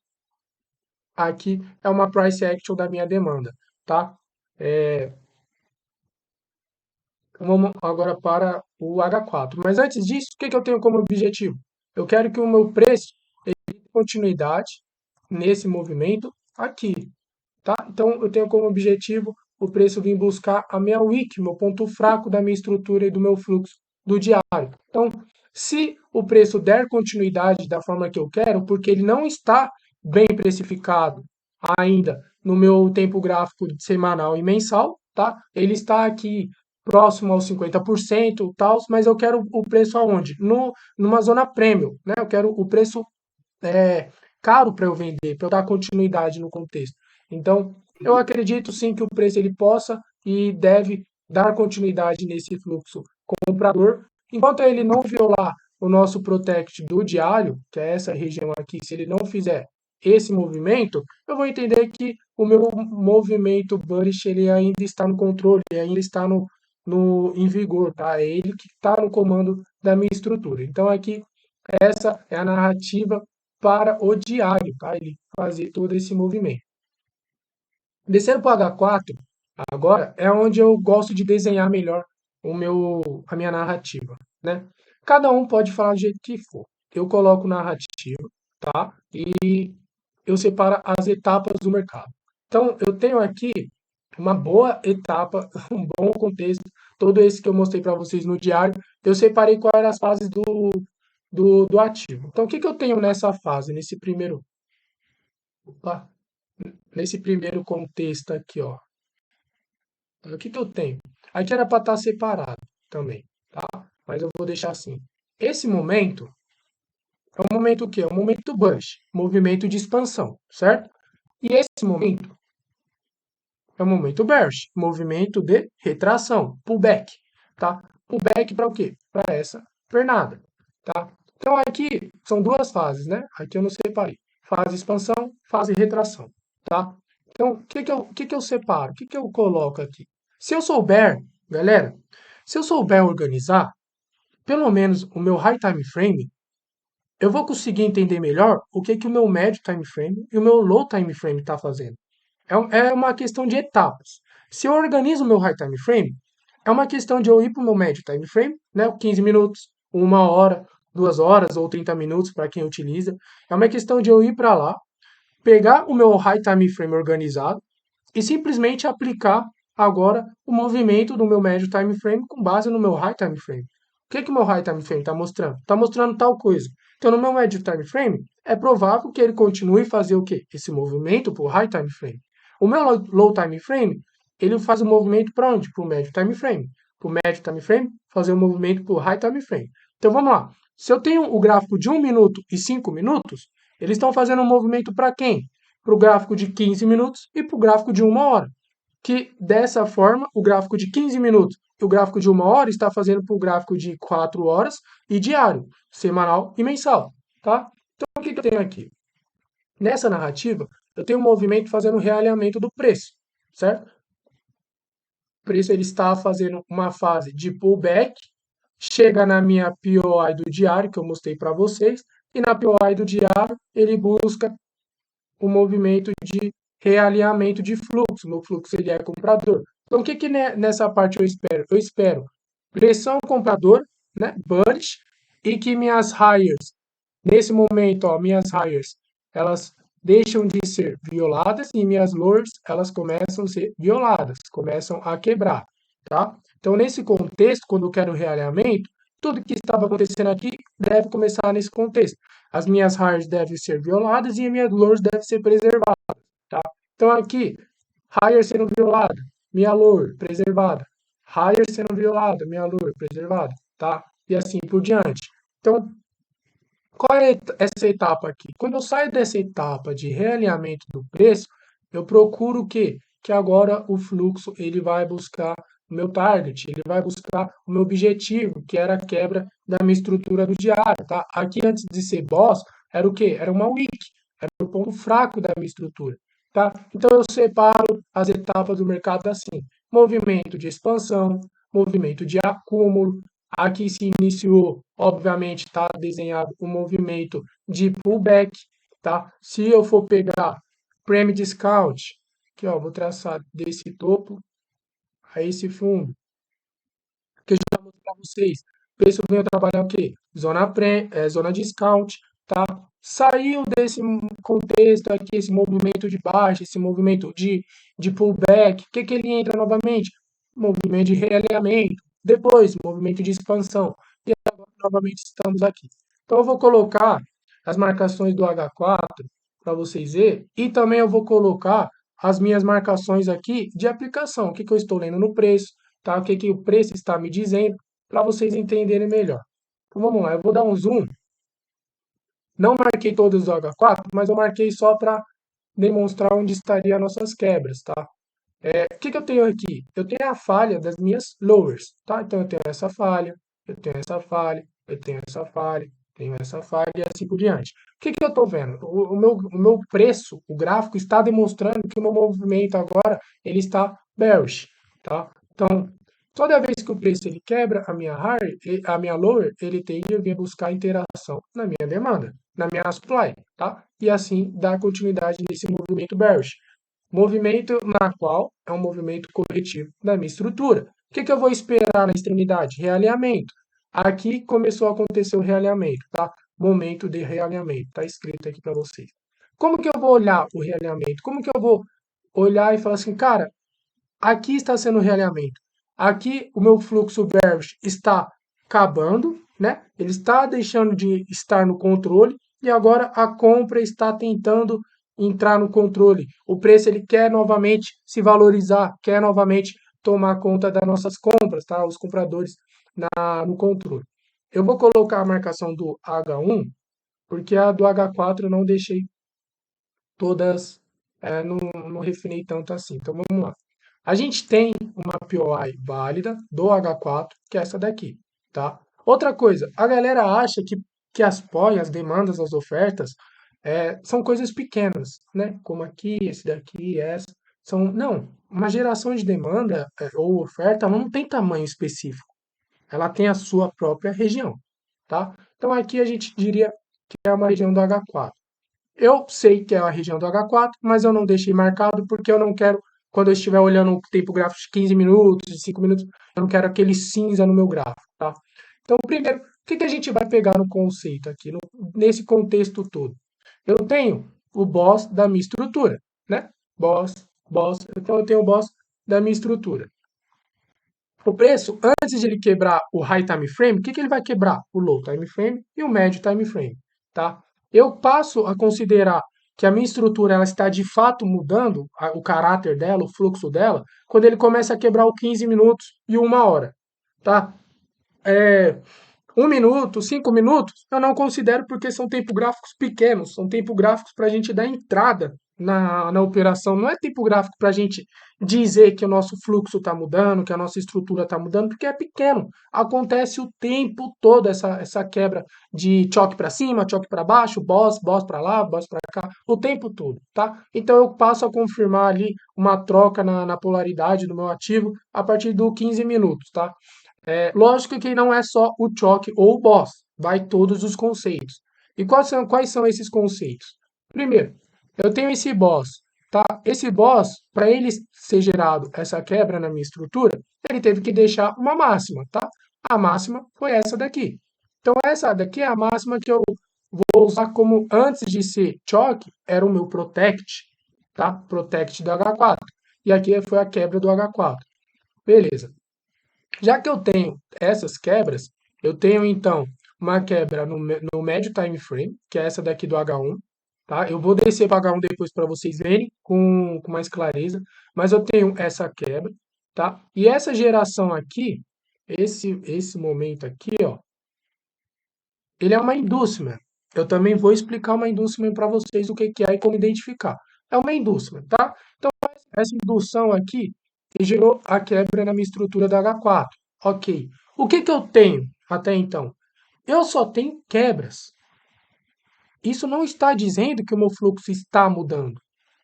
aqui é uma price action da minha demanda, tá? Vamos agora para o H4. Mas antes disso, o que que eu tenho como objetivo? Eu quero que o meu preço tenha continuidade nesse movimento aqui, tá? Então eu tenho como objetivo o preço vir buscar a minha wick, meu ponto fraco da minha estrutura e do meu fluxo do diário. Então, se o preço der continuidade da forma que eu quero, porque ele não está bem precificado ainda no meu tempo gráfico semanal e mensal, tá? Ele está aqui próximo aos 50%, tal, mas eu quero o preço aonde? Numa zona premium, né? Eu quero o preço caro para eu vender, para eu dar continuidade no contexto. Então, eu acredito sim que o preço ele possa e deve dar continuidade nesse fluxo comprador, enquanto ele não violar o nosso protect do diário, que é essa região aqui, se ele não fizer esse movimento, eu vou entender que o meu movimento bullish ele ainda está no controle, ele ainda está em vigor, tá? É ele que está no comando da minha estrutura. Então aqui essa é a narrativa para o diário, tá? Ele fazer todo esse movimento. Descendo para o H4, agora é onde eu gosto de desenhar melhor a minha narrativa, né? Cada um pode falar do jeito que for. Eu coloco narrativa, tá? E eu separo as etapas do mercado. Então, eu tenho aqui uma boa etapa, um bom contexto, todo esse que eu mostrei para vocês no diário, eu separei quais eram as fases do ativo. Então, o que eu tenho nessa fase, opa, nesse primeiro contexto aqui, ó? O que eu tenho? Aqui era para estar separado também, tá? Mas eu vou deixar assim. Esse momento é um momento o quê? É um momento bullish, movimento de expansão, certo? E esse momento é um momento bearish, movimento de retração, pullback, tá? Pullback para o quê? Para essa pernada, tá? Então aqui são duas fases, né? Aqui eu não separei. Fase expansão, fase retração, tá? Então, o que eu separo? O que eu coloco aqui? Se eu souber, galera, se eu souber organizar, pelo menos o meu high time frame, eu vou conseguir entender melhor o que o meu médio time frame e o meu low time frame está fazendo. É uma questão de etapas. Se eu organizo o meu high time frame, é uma questão de eu ir para o meu médio time frame, né, 15 minutos, 1 hora, 2 horas ou 30 minutos para quem utiliza. É uma questão de eu ir para lá, pegar o meu high time frame organizado e simplesmente aplicar agora o movimento do meu médio time frame com base no meu high time frame. O que o meu high time frame está mostrando? Está mostrando tal coisa. Então, no meu médio time frame, é provável que ele continue a fazer o quê? Esse movimento para o high time frame. O meu low time frame, ele faz o movimento para onde? Para o médio time frame. Para o médio time frame, fazer o movimento para o high time frame. Então, vamos lá. Se eu tenho o gráfico de 1 minuto e 5 minutos, eles estão fazendo um movimento para quem? Para o gráfico de 15 minutos e para o gráfico de 1 hora. Que dessa forma, o gráfico de 15 minutos e o gráfico de 1 hora está fazendo para o gráfico de 4 horas e diário, semanal e mensal. Tá? Então, o que eu tenho aqui? Nessa narrativa, eu tenho um movimento fazendo realinhamento do preço, certo? O preço ele está fazendo uma fase de pullback, chega na minha POI do diário, que eu mostrei para vocês, e na POI do diário ele busca o movimento de realinhamento de fluxo. Meu fluxo ele é comprador. Então, o que nessa parte eu espero? Eu espero pressão comprador, né, bullish, e que minhas hires, nesse momento, ó, minhas hires, elas deixam de ser violadas e minhas lows, elas começam a ser violadas, começam a quebrar, tá? Então, nesse contexto, quando eu quero realinhamento, tudo que estava acontecendo aqui deve começar nesse contexto. As minhas highs devem ser violadas e as minhas lows devem ser preservadas, tá? Então aqui, higher sendo violada, minha lower preservada. Higher sendo violada, minha lower preservada, tá? E assim por diante. Então, qual é essa etapa aqui? Quando eu saio dessa etapa de realinhamento do preço, eu procuro o quê? Que agora o fluxo ele vai buscar o meu target, ele vai buscar o meu objetivo, que era a quebra da minha estrutura do diário, tá? Aqui antes de ser boss, era o quê? Era uma wick, era o ponto fraco da minha estrutura, tá? Então eu separo as etapas do mercado assim: movimento de expansão, movimento de acúmulo. Aqui se iniciou, obviamente, está desenhado um movimento de pullback, tá? Se eu for pegar Prêmio Discount, aqui ó, vou traçar desse topo a esse fundo, que eu já mostrei para vocês. O preço veio trabalhar o quê? Zona discount, tá? Saiu desse contexto aqui, esse movimento de baixa, esse movimento de pullback. O que ele entra novamente? Movimento de realinhamento. Depois, movimento de expansão. E agora, novamente, estamos aqui. Então, eu vou colocar as marcações do H4 para vocês verem. E também eu vou colocar as minhas marcações aqui de aplicação. O que eu estou lendo no preço, tá? O que o preço está me dizendo, para vocês entenderem melhor. Então, vamos lá. Eu vou dar um zoom Não marquei todos os H4, mas eu marquei só para demonstrar onde estaria as nossas quebras, tá? O que eu tenho aqui? Eu tenho a falha das minhas lowers, tá? Então eu tenho essa falha, eu tenho essa falha, eu tenho essa falha, tenho essa falha e assim por diante. O que eu estou vendo? O meu preço, o gráfico está demonstrando que o meu movimento agora ele está bearish, tá? Então, toda vez que o preço ele quebra a minha high, a minha lower, ele tende a vir buscar interação na minha demanda, na minha supply, tá? E assim dar continuidade nesse movimento bearish. Movimento na qual é um movimento corretivo da minha estrutura. O que eu vou esperar na extremidade? Realinhamento. Aqui começou a acontecer o realinhamento, tá? Momento de realinhamento, tá escrito aqui para vocês. Como que eu vou olhar o realinhamento? Como que eu vou olhar e falar assim, cara, aqui está sendo o realinhamento. Aqui o meu fluxo bearish está acabando, né? Ele está deixando de estar no controle e agora a compra está tentando entrar no controle. O preço ele quer novamente se valorizar, quer novamente tomar conta das nossas compras, tá? Os compradores no controle. Eu vou colocar a marcação do H1 porque a do H4 eu não deixei todas, não refinei tanto assim. Então vamos lá. A gente tem uma POI válida do H4, que é essa daqui, tá? Outra coisa, a galera acha que as POI, as demandas, as ofertas, são coisas pequenas, né? Como aqui, esse daqui, essa. Não, uma geração de demanda ou oferta ela não tem tamanho específico. Ela tem a sua própria região, tá? Então aqui a gente diria que é uma região do H4. Eu sei que é a região do H4, mas eu não deixei marcado porque eu não quero, quando eu estiver olhando o tempo gráfico de 15 minutos, de 5 minutos, eu não quero aquele cinza no meu gráfico, tá? Então, primeiro, o que a gente vai pegar no conceito aqui, nesse contexto todo? Eu tenho o boss da minha estrutura, né? Boss, então eu tenho o boss da minha estrutura. O preço, antes de ele quebrar o high time frame, o que ele vai quebrar? O low time frame e o médio time frame, tá? Eu passo a considerar que a minha estrutura ela está de fato mudando o caráter dela, o fluxo dela, quando ele começa a quebrar o 15 minutos e 1 hora, tá? 1 minuto, 5 minutos, eu não considero porque são tempo gráficos pequenos, são tempo gráficos para a gente dar entrada na operação. Não é tempo gráfico para a gente dizer que o nosso fluxo está mudando, que a nossa estrutura está mudando, porque é pequeno. Acontece o tempo todo essa quebra de choque para cima, choque para baixo, boss para lá, boss para cá, o tempo todo, tá? Então eu passo a confirmar ali uma troca na polaridade do meu ativo a partir do 15 minutos, tá? Lógico que não é só o choque ou o boss, vai todos os conceitos. E quais são esses conceitos? Primeiro, eu tenho esse boss, tá? Esse boss, para ele ser gerado essa quebra na minha estrutura, ele teve que deixar uma máxima, tá? A máxima foi essa daqui. Então essa daqui é a máxima que eu vou usar como antes de ser choque, era o meu protect, tá? Protect do H4. E aqui foi a quebra do H4. Beleza. Já que eu tenho essas quebras, eu tenho então uma quebra no médio time frame, que é essa daqui do H1, tá? Eu vou descer para H1 depois para vocês verem com mais clareza, mas eu tenho essa quebra, tá? E essa geração aqui, esse momento aqui, ó, ele é uma inducement. Eu também vou explicar uma inducement para vocês o que é e como identificar. É uma inducement, tá? Então, essa indução aqui gerou a quebra na minha estrutura da H4. Ok. O que eu tenho até então? Eu só tenho quebras. Isso não está dizendo que o meu fluxo está mudando.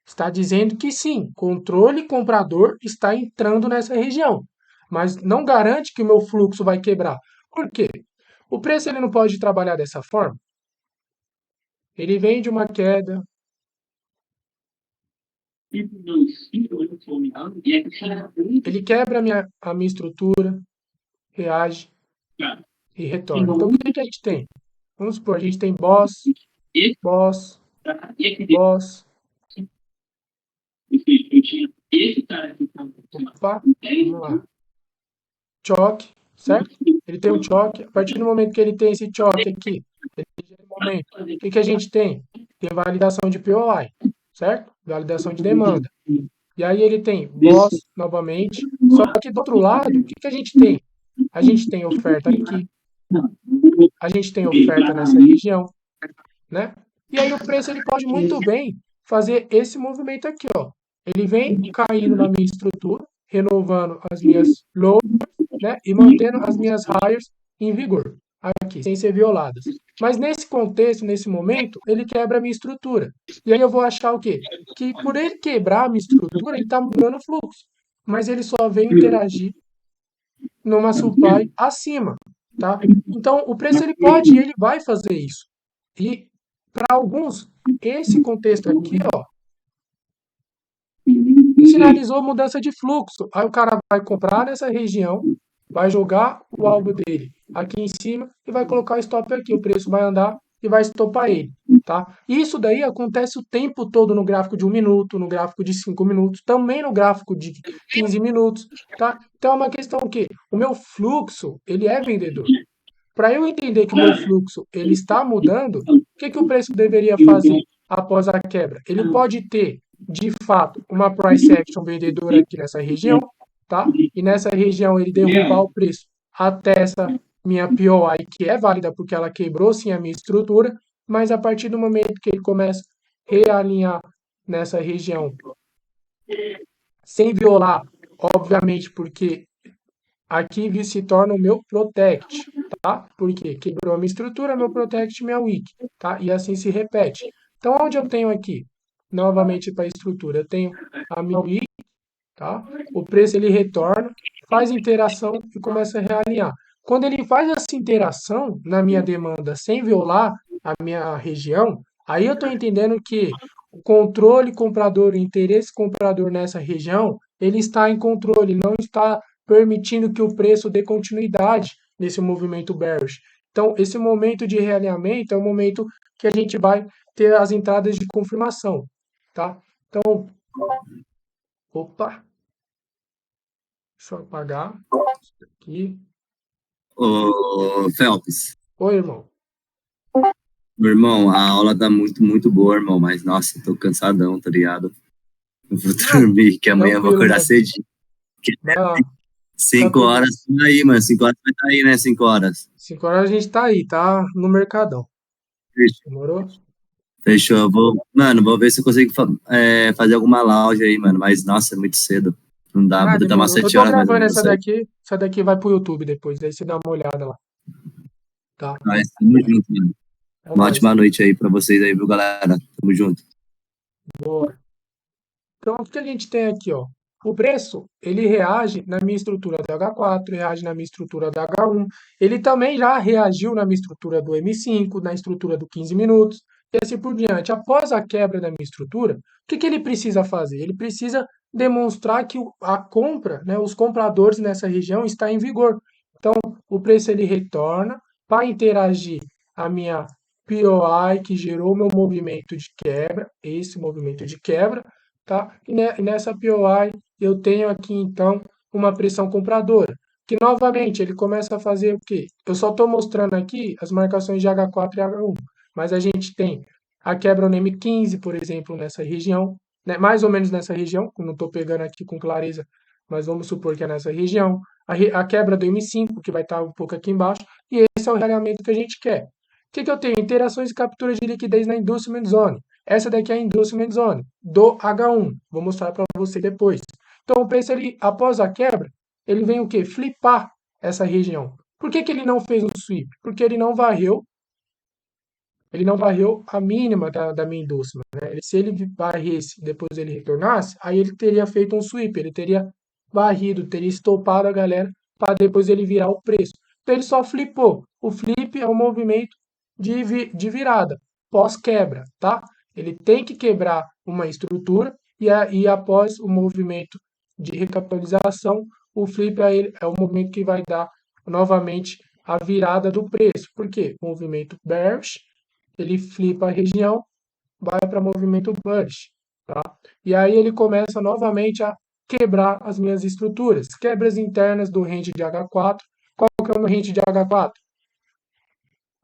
Está dizendo que sim, controle comprador está entrando nessa região. Mas não garante que o meu fluxo vai quebrar. Por quê? O preço ele não pode trabalhar dessa forma. Ele vem de uma queda. Ele quebra a minha estrutura, reage e retorna. Então, o que a gente tem? Vamos supor, a gente tem boss, boss, boss. Opa, vamos lá. Choque, certo? Ele tem um choque. A partir do momento que ele tem esse choque aqui, o que a gente tem? Tem validação de POI, certo? Validação de demanda. E aí ele tem boss novamente. Só que do outro lado, o que a gente tem? A gente tem oferta aqui. A gente tem oferta nessa região. né? E aí o preço ele pode muito bem fazer esse movimento aqui, ó. Ele vem caindo na minha estrutura, renovando as minhas lows, né? E mantendo as minhas highs em vigor, aqui, sem ser violadas. Mas nesse contexto, nesse momento, ele quebra a minha estrutura. E aí eu vou achar o quê? Que por ele quebrar a minha estrutura, ele está mudando o fluxo. Mas ele só vem interagir numa supply acima, tá? Então, o preço ele pode e ele vai fazer isso. E para alguns, esse contexto aqui, ó, sinalizou mudança de fluxo. Aí o cara vai comprar nessa região, vai jogar o algo dele aqui em cima e vai colocar o stop aqui. O preço vai andar e vai estopar ele, tá? Isso daí acontece o tempo todo no gráfico de 1 minuto, no gráfico de 5 minutos, também no gráfico de 15 minutos, tá? Então é uma questão que o meu fluxo, ele é vendedor. Para eu entender que o meu fluxo ele está mudando, o que, que o preço deveria fazer após a quebra? Ele pode ter, de fato, uma price action vendedora aqui nessa região, tá? E nessa região ele derrubar o preço até essa minha POI, que é válida porque ela quebrou sim a minha estrutura, mas a partir do momento que ele começa a realinhar nessa região, sem violar, obviamente, porque aqui se torna o meu protect, tá? Porque quebrou a minha estrutura, meu protect, minha weak, tá? E assim se repete. Então, onde eu tenho aqui, novamente para a estrutura, eu tenho a minha weak, tá? O preço ele retorna, faz interação e começa a realinhar. Quando ele faz essa interação na minha demanda sem violar a minha região, aí eu estou entendendo que o controle comprador, o interesse comprador nessa região, ele está em controle, não está permitindo que o preço dê continuidade nesse movimento bearish. Então, esse momento de realinhamento é o momento que a gente vai ter as entradas de confirmação, tá? Então, opa, deixa eu apagar isso aqui. Ô, Phelps, Oi, irmão. meu irmão, a aula tá muito boa, irmão, mas nossa, tô cansadão, tá ligado? Eu vou dormir, que amanhã eu vou Tranquilo, acordar mano. cedinho. Vai lá. 5 horas tá aí, mano. 5 horas vai tá aí, né? 5 horas. 5 horas a gente tá aí, tá no Mercadão. Fechou. Demorou? Fechou. Mano, vou ver se eu consigo fazer alguma lounge aí, mano. Mas, nossa, é muito cedo. Não dá, Ah, vou tentar umas demorou. Eu 7 tô horas mais ou gravando menos essa aí. daqui. Essa daqui vai pro YouTube depois. Daí você dá uma olhada lá. Tá? Mas, tamo junto, mano. É Uma nóis. ótima noite aí pra vocês aí, viu, galera? Tamo junto. Boa. Então, o que a gente tem aqui, ó? O preço, ele reage na minha estrutura do H4, reage na minha estrutura do H1. Ele também já reagiu na minha estrutura do M5, na estrutura do 15 minutos, e assim por diante. Após a quebra da minha estrutura, o que ele precisa fazer? Ele precisa demonstrar que a compra, né, os compradores nessa região está em vigor. Então, o preço ele retorna para interagir a minha POI, que gerou meu movimento de quebra, esse movimento de quebra, tá? E nessa POI eu tenho aqui então uma pressão compradora, que novamente ele começa a fazer o quê? Eu só estou mostrando aqui as marcações de H4 e H1, mas a gente tem a quebra no M15, por exemplo, nessa região, né? Mais ou menos nessa região, não estou pegando aqui com clareza, mas vamos supor que é nessa região, a quebra do M5, que vai estar um pouco aqui embaixo, e esse é o realinhamento que a gente quer. O que eu tenho? Interações e captura de liquidez na Inducement Zone. Essa daqui é a Inducement Zone do H1. Vou mostrar para você depois. Então, o preço, ele, após a quebra, ele vem o quê? Flipar essa região. Por que ele não fez um sweep? Porque ele não varreu a mínima da minha Inducement, né? Se ele varresse e depois ele retornasse, aí ele teria feito um sweep, ele teria varrido, teria estopado a galera para depois ele virar o preço. Então ele só flipou. O flip é um movimento de virada, pós-quebra, tá? Ele tem que quebrar uma estrutura e após o movimento de recapitalização, o flip é o movimento que vai dar novamente a virada do preço. Por quê? Movimento bearish, ele flipa a região, vai para movimento bullish, tá? E aí ele começa novamente a quebrar as minhas estruturas, quebras internas do range de H4. Qual que é o meu range de H4?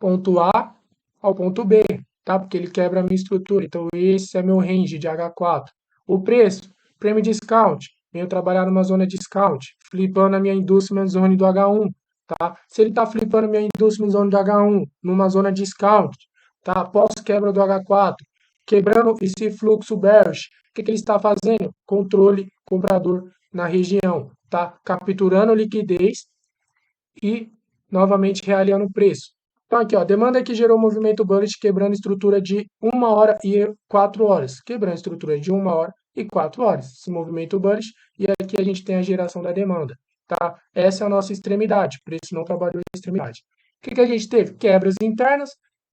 Ponto A ao ponto B, tá? Porque ele quebra a minha estrutura. Então, esse é meu range de H4. O preço, prêmio discount. Venho trabalhar numa zona discount, flipando a minha inducement zone do H1, tá? Se ele está flipando a minha inducement zone do H1 numa zona discount, tá? Após quebra do H4, quebrando esse fluxo bearish, o que ele está fazendo? Controle comprador na região, tá? Capturando liquidez e novamente realinhando o preço. Então aqui, ó, demanda que gerou movimento bullish quebrando estrutura de 1 hora e 4 horas. Quebrando estrutura de 1 hora e 4 horas. Esse movimento bullish. E aqui a gente tem a geração da demanda. Tá? Essa é a nossa extremidade. O preço não trabalhou em extremidade. O que a gente teve? Quebras internas.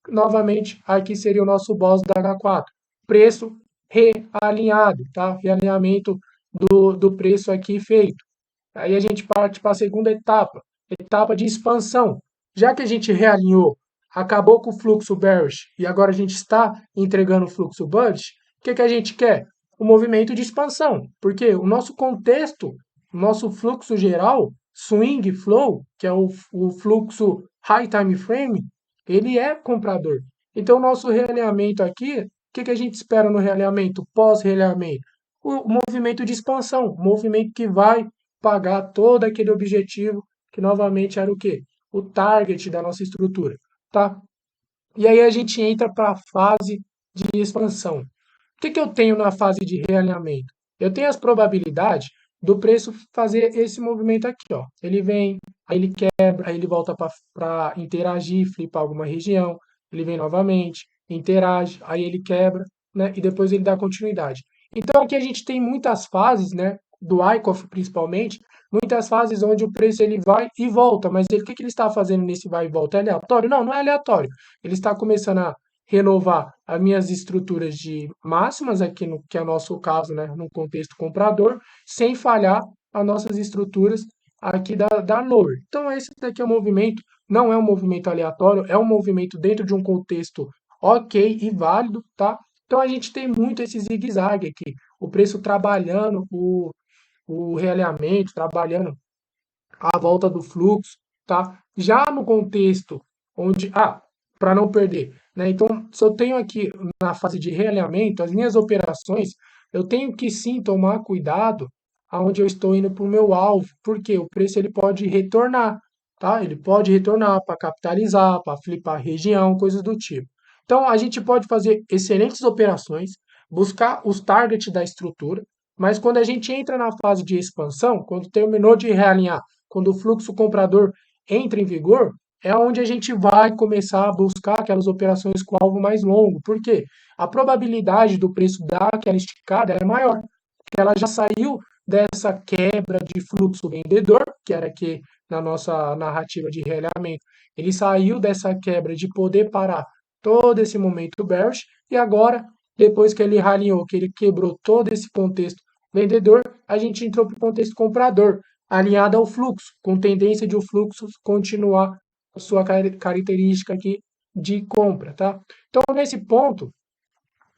Novamente, aqui seria o nosso boss da H4. Preço realinhado. Tá? Realinhamento do preço aqui feito. Aí a gente parte para a segunda etapa, etapa de expansão. Já que a gente realinhou, acabou com o fluxo bearish e agora a gente está entregando o fluxo bullish, o que a gente quer? O movimento de expansão. Porque o nosso contexto, o nosso fluxo geral, swing flow, que é o fluxo high time frame, ele é comprador. Então, o nosso realinhamento aqui, o que a gente espera no realinhamento, pós-realinhamento? O movimento de expansão, o movimento que vai pagar todo aquele objetivo que novamente era o quê? O target da nossa estrutura, tá? E aí a gente entra para a fase de expansão. O que eu tenho na fase de realinhamento? Eu tenho as probabilidades do preço fazer esse movimento aqui, ó. Ele vem, aí ele quebra, aí ele volta para interagir, flipar alguma região, ele vem novamente, interage, aí ele quebra, né? E depois ele dá continuidade. Então aqui a gente tem muitas fases, né? Do Wyckoff principalmente, muitas fases onde o preço ele vai e volta, mas ele, o que ele está fazendo nesse vai e volta? É aleatório? Não, não é aleatório. Ele está começando a renovar as minhas estruturas de máximas, aqui no que é o nosso caso, né, no contexto comprador, sem falhar as nossas estruturas aqui da lower. Então, esse daqui é um movimento, não é um movimento aleatório, é um movimento dentro de um contexto ok e válido, tá? Então, a gente tem muito esse zigue-zague aqui, o preço trabalhando o realinhamento, trabalhando a volta do fluxo, tá? Já no contexto onde, para não perder, né? Então, se eu tenho aqui na fase de realinhamento, as minhas operações, eu tenho que sim tomar cuidado aonde eu estou indo para o meu alvo, porque o preço ele pode retornar, tá? Ele pode retornar para capitalizar, para flipar região, coisas do tipo. Então, a gente pode fazer excelentes operações, buscar os targets da estrutura, mas quando a gente entra na fase de expansão, quando terminou de realinhar, quando o fluxo comprador entra em vigor, é onde a gente vai começar a buscar aquelas operações com alvo mais longo. Por quê? A probabilidade do preço dar aquela esticada é maior, porque ela já saiu dessa quebra de fluxo vendedor, que era aqui na nossa narrativa de realinhamento. Ele saiu dessa quebra de poder parar todo esse momento bearish e agora, depois que ele ralhou, que ele quebrou todo esse contexto vendedor, a gente entrou para o contexto comprador, alinhado ao fluxo, com tendência de o fluxo continuar a sua característica aqui de compra, tá? Então, nesse ponto,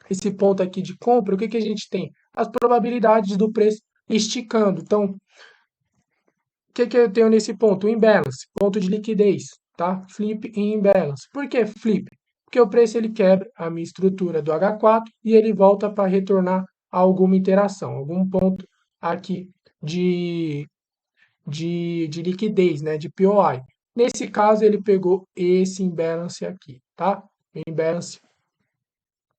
esse ponto aqui de compra, o que a gente tem? As probabilidades do preço esticando. Então, o que eu tenho nesse ponto? O imbalance, ponto de liquidez, tá? Flip e imbalance. Por que flip? Porque o preço ele quebra a minha estrutura do H4 e ele volta para retornar a alguma interação, algum ponto aqui de liquidez, né, de POI. Nesse caso, ele pegou esse imbalance aqui, tá? O imbalance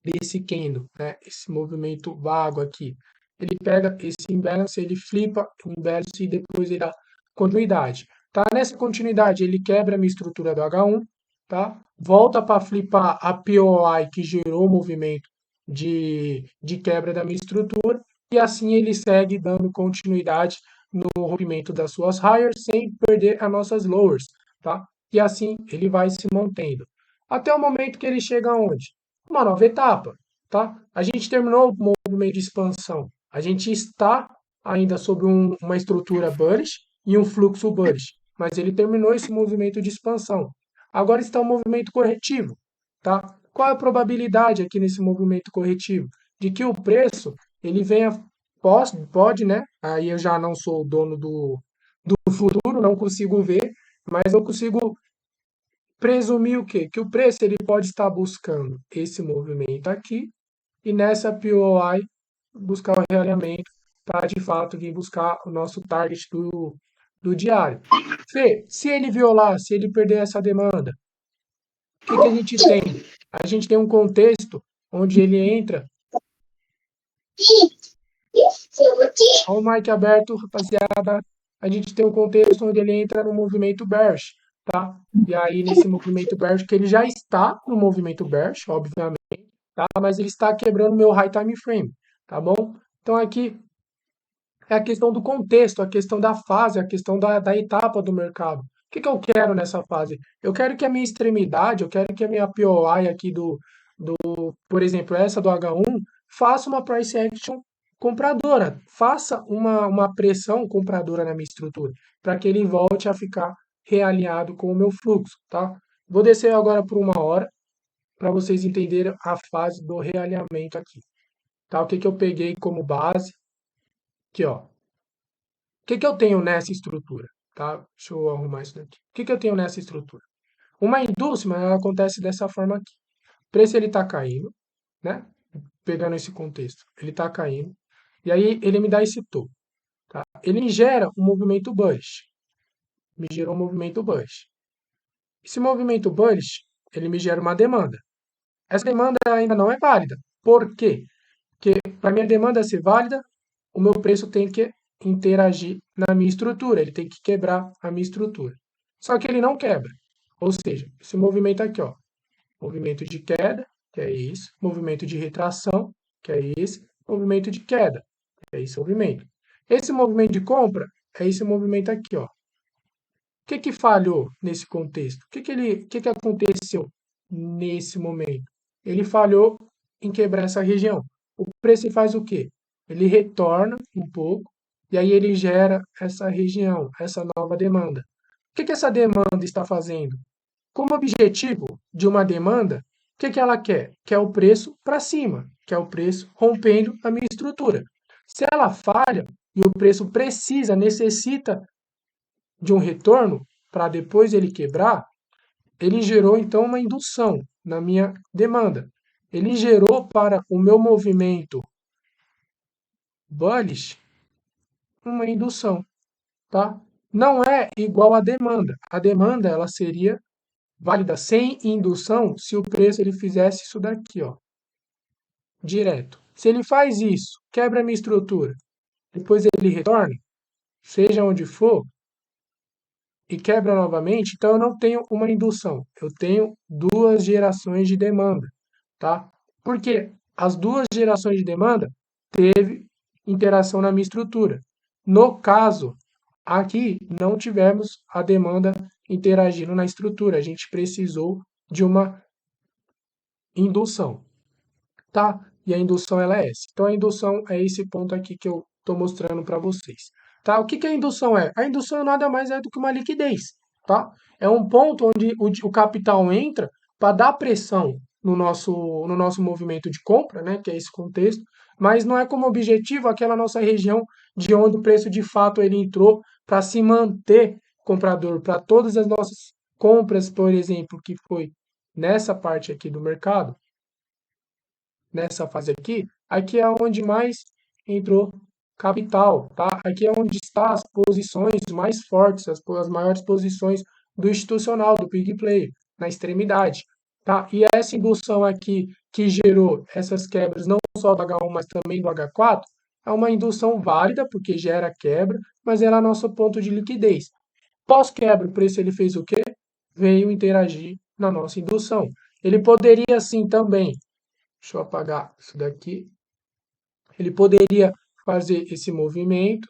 desse candle, né? Esse movimento vago aqui. Ele pega esse imbalance, ele flipa o imbalance e depois ele dá continuidade. Tá? Nessa continuidade, ele quebra a minha estrutura do H1, tá? Volta para flipar a POI que gerou o movimento de quebra da minha estrutura e assim ele segue dando continuidade no rompimento das suas highers sem perder as nossas lowers, tá? E assim ele vai se mantendo. Até o momento que ele chega aonde? Uma nova etapa, tá? A gente terminou o movimento de expansão. A gente está ainda sobre uma estrutura bullish e um fluxo bullish, mas ele terminou esse movimento de expansão. Agora está um movimento corretivo, tá? Qual é a probabilidade aqui nesse movimento corretivo? De que o preço ele venha pode, né? Aí eu já não sou o dono do futuro, não consigo ver, mas eu consigo presumir o quê? Que o preço ele pode estar buscando esse movimento aqui e nessa POI buscar o realinhamento para de fato vir buscar o nosso target do diário. Fê, se ele violar, se ele perder essa demanda, o que a gente tem? A gente tem um contexto onde ele entra. Olha o mic aberto, rapaziada. A gente tem um contexto onde ele entra no movimento bearish, tá? E aí, nesse movimento bearish, que ele já está no movimento bearish, obviamente, tá? Mas ele está quebrando o meu high time frame, tá bom? Então, aqui é a questão do contexto, a questão da fase, a questão da etapa do mercado. O que eu quero nessa fase? Eu quero que a minha extremidade, eu quero que a minha POI aqui por exemplo, essa do H1, faça uma price action compradora, faça uma pressão compradora na minha estrutura, para que ele volte a ficar realinhado com o meu fluxo, tá? Vou descer agora por 1 hora, para vocês entenderem a fase do realinhamento aqui, tá? O que eu peguei como base? Aqui, ó. O que eu tenho nessa estrutura? Tá? Deixa eu arrumar isso daqui. O que eu tenho nessa estrutura? Uma indústria, ela acontece dessa forma aqui. O preço ele está caindo, né? Pegando esse contexto, ele está caindo. E aí ele me dá esse topo. Tá? Ele gera um movimento bullish. Me gerou um movimento bullish. Esse movimento bullish, ele me gera uma demanda. Essa demanda ainda não é válida. Por quê? Porque para minha demanda ser válida, o meu preço tem que interagir na minha estrutura, ele tem que quebrar a minha estrutura. Só que ele não quebra. Ou seja, esse movimento aqui, ó, movimento de queda, que é isso, movimento de retração, que é esse, movimento de queda, que é esse movimento. Esse movimento de compra é esse movimento aqui, ó. O que falhou nesse contexto? O que aconteceu nesse momento? Ele falhou em quebrar essa região. O preço faz o quê? Ele retorna um pouco e aí ele gera essa região, essa nova demanda. O que essa demanda está fazendo? Como objetivo de uma demanda, o que ela quer? Quer o preço para cima, quer o preço rompendo a minha estrutura. Se ela falha e o preço necessita de um retorno para depois ele quebrar, ele gerou então uma indução na minha demanda. Ele gerou para o meu movimento bullish uma indução, tá? Não é igual à demanda. A demanda ela seria válida sem indução se o preço ele fizesse isso daqui, ó, direto. Se ele faz isso, quebra a minha estrutura, depois ele retorna, seja onde for, e quebra novamente, então eu não tenho uma indução, eu tenho duas gerações de demanda, tá? Porque as duas gerações de demanda teve interação na minha estrutura. No caso, aqui não tivemos a demanda interagindo na estrutura, a gente precisou de uma indução, tá? E a indução ela é essa. Então a indução é esse ponto aqui que eu estou mostrando para vocês. Tá? O que a indução é? A indução nada mais é do que uma liquidez. Tá? É um ponto onde o capital entra para dar pressão no nosso movimento de compra, né, que é esse contexto, mas não é como objetivo aquela nossa região de onde o preço de fato ele entrou para se manter comprador, para todas as nossas compras, por exemplo, que foi nessa parte aqui do mercado, nessa fase aqui é onde mais entrou capital, tá? Aqui é onde estão as posições mais fortes, as maiores posições do institucional, do big player, na extremidade, tá? E essa indução aqui que gerou essas quebras, não só do H1, mas também do H4, é uma indução válida, porque gera quebra, mas ela é nosso ponto de liquidez. Pós-quebra, o preço ele fez o quê? Veio interagir na nossa indução. Ele poderia, sim, também. Deixa eu apagar isso daqui. Ele poderia fazer esse movimento,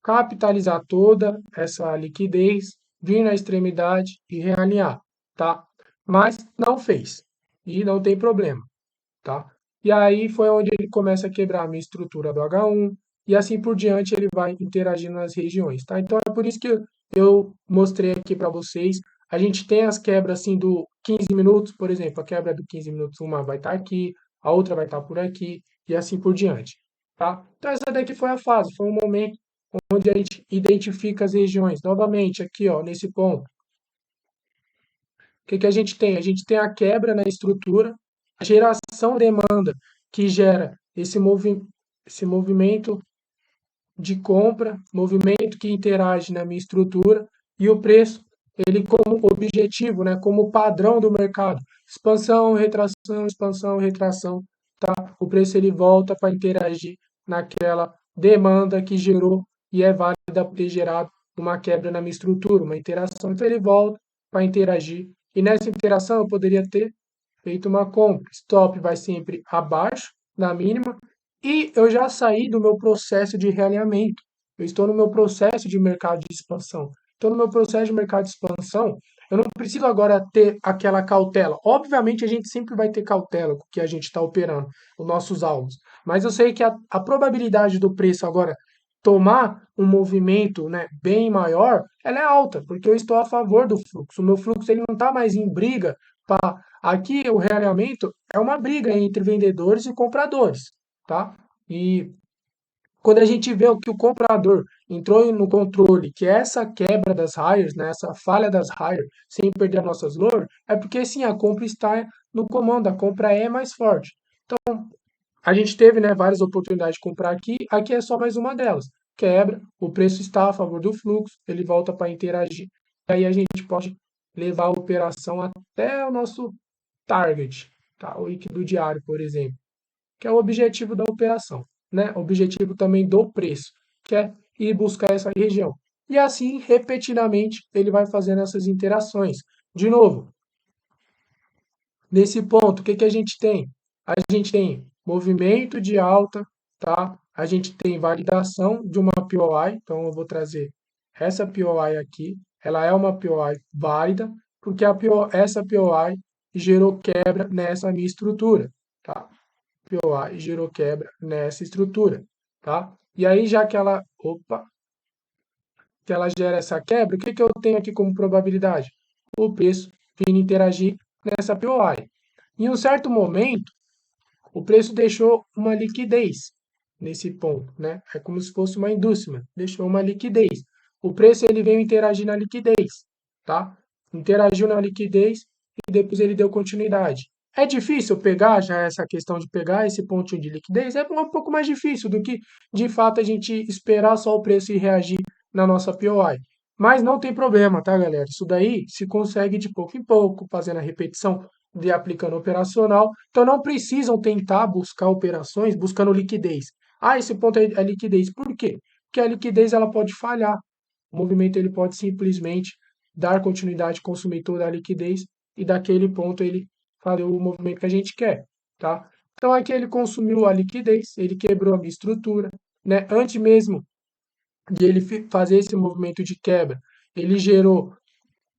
capitalizar toda essa liquidez, vir na extremidade e realinhar, tá? Mas não fez. E não tem problema, tá? E aí foi onde ele começa a quebrar a minha estrutura do H1 e assim por diante ele vai interagindo nas regiões, tá? Então é por isso que eu mostrei aqui para vocês. A gente tem as quebras assim do 15 minutos, por exemplo, a quebra do 15 minutos, uma vai estar aqui, a outra vai estar por aqui e assim por diante, tá? Então essa daqui foi a fase, foi um momento onde a gente identifica as regiões. Novamente aqui, ó, nesse ponto. O que a gente tem? A gente tem a quebra na estrutura, a geração de demanda que gera esse movimento de compra, movimento que interage na minha estrutura e o preço ele como objetivo, né, como padrão do mercado. Expansão, retração, tá? O preço ele volta para interagir naquela demanda que gerou e é válida por ter gerado uma quebra na minha estrutura, uma interação. Então ele volta para interagir e nessa interação eu poderia ter feito uma compra. Stop vai sempre abaixo da mínima e eu já saí do meu processo de realinhamento. Eu estou no meu processo de mercado de expansão. Então, no meu processo de mercado de expansão, eu não preciso agora ter aquela cautela. Obviamente, a gente sempre vai ter cautela com o que a gente está operando, os nossos alvos. Mas eu sei que a probabilidade do preço agora tomar um movimento, né, bem maior, ela é alta, porque eu estou a favor do fluxo. O meu fluxo ele não está mais em briga. Aqui, o realinhamento é uma briga entre vendedores e compradores, tá? E quando a gente vê que o comprador entrou no controle, que é essa quebra das hires, né, essa falha das hires, sem perder as nossas lojas, é porque sim, a compra está no comando, a compra é mais forte. Então, a gente teve, né, várias oportunidades de comprar aqui, aqui é só mais uma delas. Quebra, o preço está a favor do fluxo, ele volta para interagir, e aí a gente pode levar a operação até o nosso target, tá? O líquido diário, por exemplo, que é o objetivo da operação, né? O objetivo também do preço, que é ir buscar essa região. E assim, repetidamente, ele vai fazendo essas interações. De novo, nesse ponto, o que que a gente tem? A gente tem movimento de alta, tá? A gente tem validação de uma POI, então eu vou trazer essa POI aqui, ela é uma POI válida, porque essa POI gerou quebra nessa minha estrutura, tá? POI gerou quebra nessa estrutura, tá? E aí, já que que ela gera essa quebra, o que que eu tenho aqui como probabilidade? O preço vindo interagir nessa POI. Em um certo momento, o preço deixou uma liquidez nesse ponto, né? É como se fosse uma indústria, deixou uma liquidez. O preço ele veio interagir na liquidez, tá? Interagiu na liquidez e depois ele deu continuidade. É difícil pegar já essa questão de pegar esse pontinho de liquidez? É um pouco mais difícil do que, de fato, a gente esperar só o preço e reagir na nossa POI. Mas não tem problema, tá, galera? Isso daí se consegue de pouco em pouco, fazendo a repetição de aplicando operacional. Então não precisam tentar buscar operações buscando liquidez. Ah, esse ponto é liquidez. Por quê? Porque a liquidez ela pode falhar. O movimento ele pode simplesmente dar continuidade, consumir toda a liquidez e daquele ponto ele fazer o movimento que a gente quer, tá? Então aqui ele consumiu a liquidez, ele quebrou a minha estrutura, né? Antes mesmo de ele fazer esse movimento de quebra, ele gerou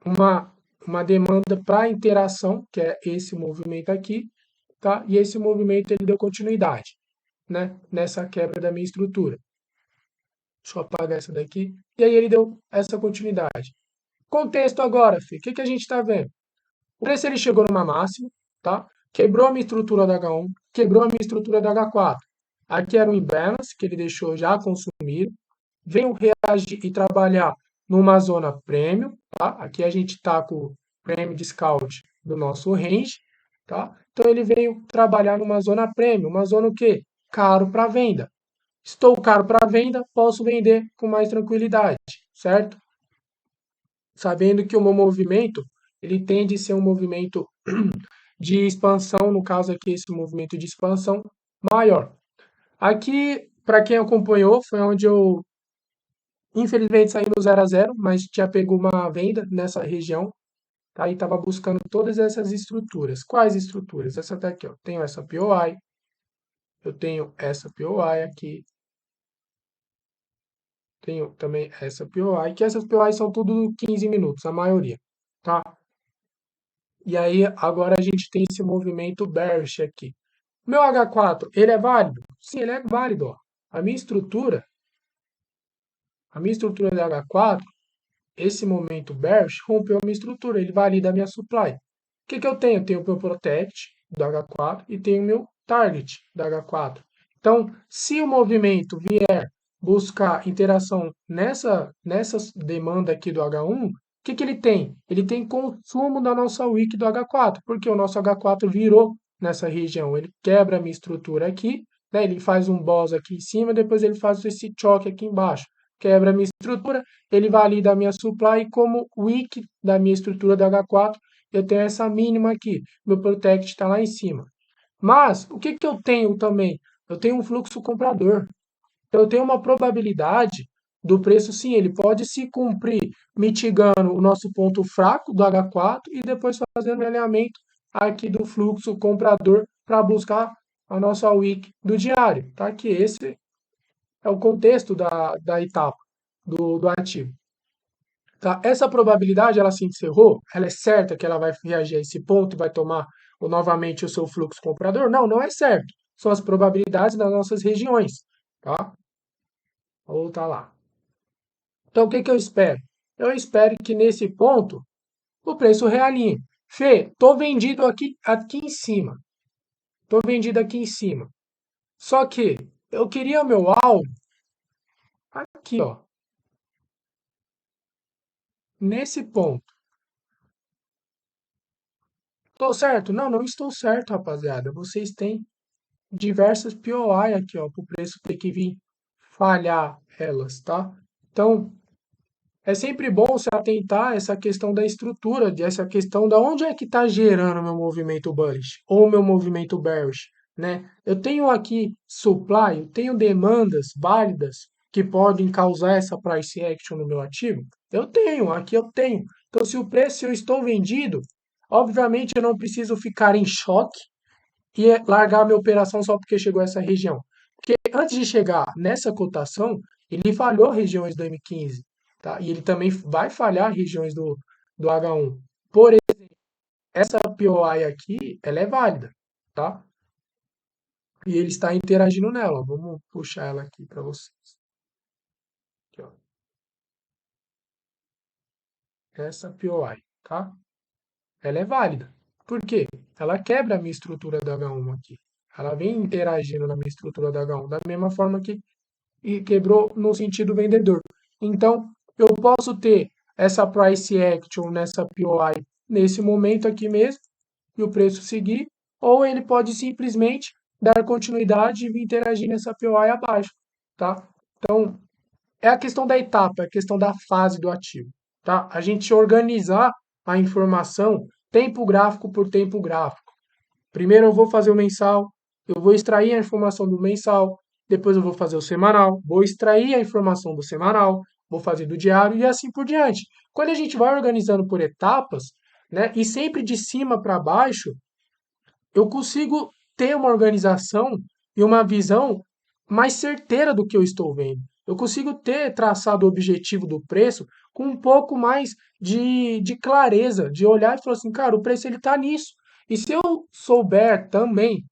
uma, uma demanda para interação, que é esse movimento aqui, tá? E esse movimento ele deu continuidade, né? Nessa quebra da minha estrutura. Deixa eu apagar essa daqui. E aí ele deu essa continuidade. Contexto agora, filho. O que que a gente está vendo? O preço ele chegou numa máxima, tá? Quebrou a minha estrutura da H1, quebrou a minha estrutura da H4. Aqui era um imbalance que ele deixou já consumido. Veio reagir e trabalhar numa zona premium, tá? Aqui a gente está com o premium discount do nosso range, tá? Então ele veio trabalhar numa zona premium, uma zona o quê? Caro para venda. Estou caro para venda, posso vender com mais tranquilidade, certo? Sabendo que o meu movimento, ele tende a ser um movimento de expansão, no caso aqui esse movimento de expansão maior. Aqui, para quem acompanhou, foi onde eu infelizmente saí no 0 a 0, mas tinha pego uma venda nessa região, tá? E estava buscando todas essas estruturas. Quais estruturas? Essa daqui, ó. Tenho essa POI, eu tenho essa POI aqui, tenho também essa POI, que essas POI são tudo 15 minutos, a maioria, tá? E aí agora a gente tem esse movimento bearish aqui. Meu H4, ele é válido? Sim, ele é válido, ó. A minha estrutura da H4, esse momento bearish rompeu a minha estrutura, ele valida a minha supply. O que que eu tenho? Eu tenho o meu protect do H4 e tenho o meu target da H4. Então, se o movimento vier buscar interação nessa demanda aqui do H1, o que que ele tem? Ele tem consumo da nossa wick do H4, porque o nosso H4 virou nessa região. Ele quebra a minha estrutura aqui, né? Ele faz um boss aqui em cima, depois ele faz esse choque aqui embaixo. O quebra a minha estrutura, ele valida a minha supply e como weak da minha estrutura da H4, eu tenho essa mínima aqui, meu protect está lá em cima. Mas o que eu tenho também? Eu tenho um fluxo comprador. Então eu tenho uma probabilidade do preço, sim, ele pode se cumprir mitigando o nosso ponto fraco do H4 e depois fazendo o alinhamento aqui do fluxo comprador para buscar a nossa wick do diário, tá? Que esse é o contexto da etapa do ativo. Tá? Essa probabilidade, ela se encerrou? Ela é certa que ela vai reagir a esse ponto e vai tomar novamente o seu fluxo comprador? Não, não é certo. São as probabilidades das nossas regiões. Tá? Vou voltar lá. Então, o que eu espero? Eu espero que nesse ponto o preço realinhe. Fê, tô vendido aqui em cima. Tô vendido aqui em cima. Só que eu queria o meu alvo aqui, ó. Nesse ponto. Estou certo? Não, não estou certo, rapaziada. Vocês têm diversas POI aqui, ó, para o preço ter que vir falhar elas, tá? Então, é sempre bom se atentar a essa questão da estrutura, dessa questão da onde é que está gerando o meu movimento bullish ou o meu movimento bearish, né? Eu tenho aqui supply, eu tenho demandas válidas que podem causar essa price action no meu ativo? Eu tenho, aqui eu tenho. Então, se o preço, se eu estou vendido, obviamente eu não preciso ficar em choque e largar a minha operação só porque chegou a essa região. Porque antes de chegar nessa cotação, ele falhou regiões do M15, tá? E ele também vai falhar regiões do H1. Porém, essa POI aqui, ela é válida, tá? E ele está interagindo nela. Vamos puxar ela aqui para vocês. Aqui, ó. Essa POI, tá? Ela é válida. Por quê? Ela quebra a minha estrutura da H1 aqui. Ela vem interagindo na minha estrutura da H1, da mesma forma que quebrou no sentido vendedor. Então, eu posso ter essa price action nessa POI nesse momento aqui mesmo, e o preço seguir, ou ele pode simplesmente dar continuidade e vir interagir nessa POI abaixo, tá? Então, é a questão da etapa, é a questão da fase do ativo, tá? A gente organizar a informação tempo gráfico por tempo gráfico. Primeiro eu vou fazer o mensal, eu vou extrair a informação do mensal, depois eu vou fazer o semanal, vou extrair a informação do semanal, vou fazer do diário e assim por diante. Quando a gente vai organizando por etapas, né, e sempre de cima para baixo, eu consigo ter uma organização e uma visão mais certeira do que eu estou vendo. Eu consigo ter traçado o objetivo do preço com um pouco mais de clareza, de olhar e falar assim, cara, o preço ele está nisso. E se eu souber também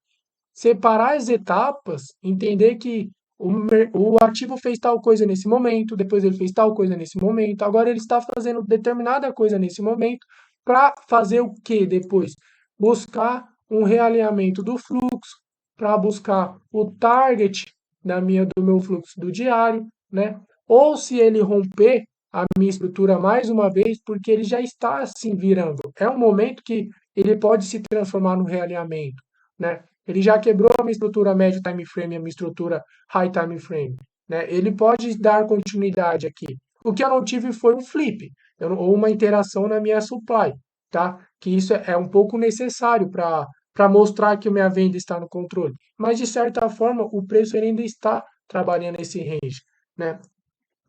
separar as etapas, entender que o ativo fez tal coisa nesse momento, depois ele fez tal coisa nesse momento, agora ele está fazendo determinada coisa nesse momento, para fazer o que depois? Buscar um realinhamento do fluxo, para buscar o target do meu fluxo do diário, né? Ou se ele romper a minha estrutura mais uma vez, porque ele já está se virando. É um momento que ele pode se transformar no realinhamento, né? Ele já quebrou a minha estrutura médio time frame e a minha estrutura high time frame, né? Ele pode dar continuidade aqui. O que eu não tive foi um flip, ou uma interação na minha supply, tá? Que isso é um pouco necessário para mostrar que a minha venda está no controle. Mas, de certa forma, o preço ele ainda está trabalhando nesse range, né?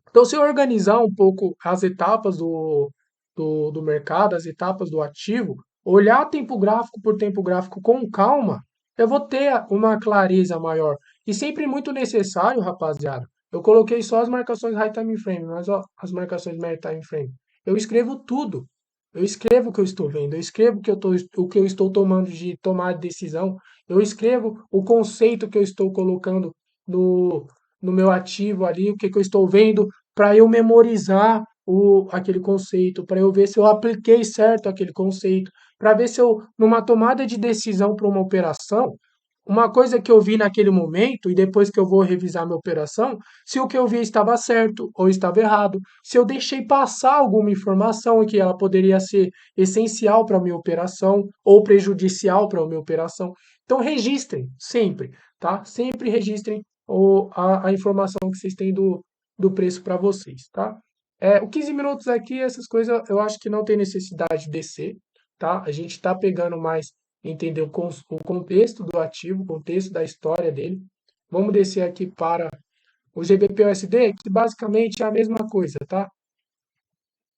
Então, se eu organizar um pouco as etapas do mercado, as etapas do ativo, olhar tempo gráfico por tempo gráfico com calma, eu vou ter uma clareza maior. E sempre muito necessário, rapaziada. Eu coloquei só as marcações high time frame, mas ó, as marcações médio time frame. Eu escrevo tudo. Eu escrevo o que eu estou vendo, eu escrevo o que eu estou tomando de tomar de decisão, eu escrevo o conceito que eu estou colocando no, no meu ativo ali, o que, que eu estou vendo, para eu memorizar aquele conceito, para eu ver se eu apliquei certo aquele conceito, para ver se eu, numa tomada de decisão para uma operação, uma coisa que eu vi naquele momento e depois que eu vou revisar minha operação, se o que eu vi estava certo ou estava errado, se eu deixei passar alguma informação e que ela poderia ser essencial para a minha operação ou prejudicial para a minha operação. Então registrem sempre, tá? Sempre registrem a informação que vocês têm do preço para vocês, tá? O 15 minutos aqui, essas coisas eu acho que não tem necessidade de descer, tá? A gente está pegando mais entender o contexto do ativo, o contexto da história dele. Vamos descer aqui para o GBP-USD, que basicamente é a mesma coisa, tá?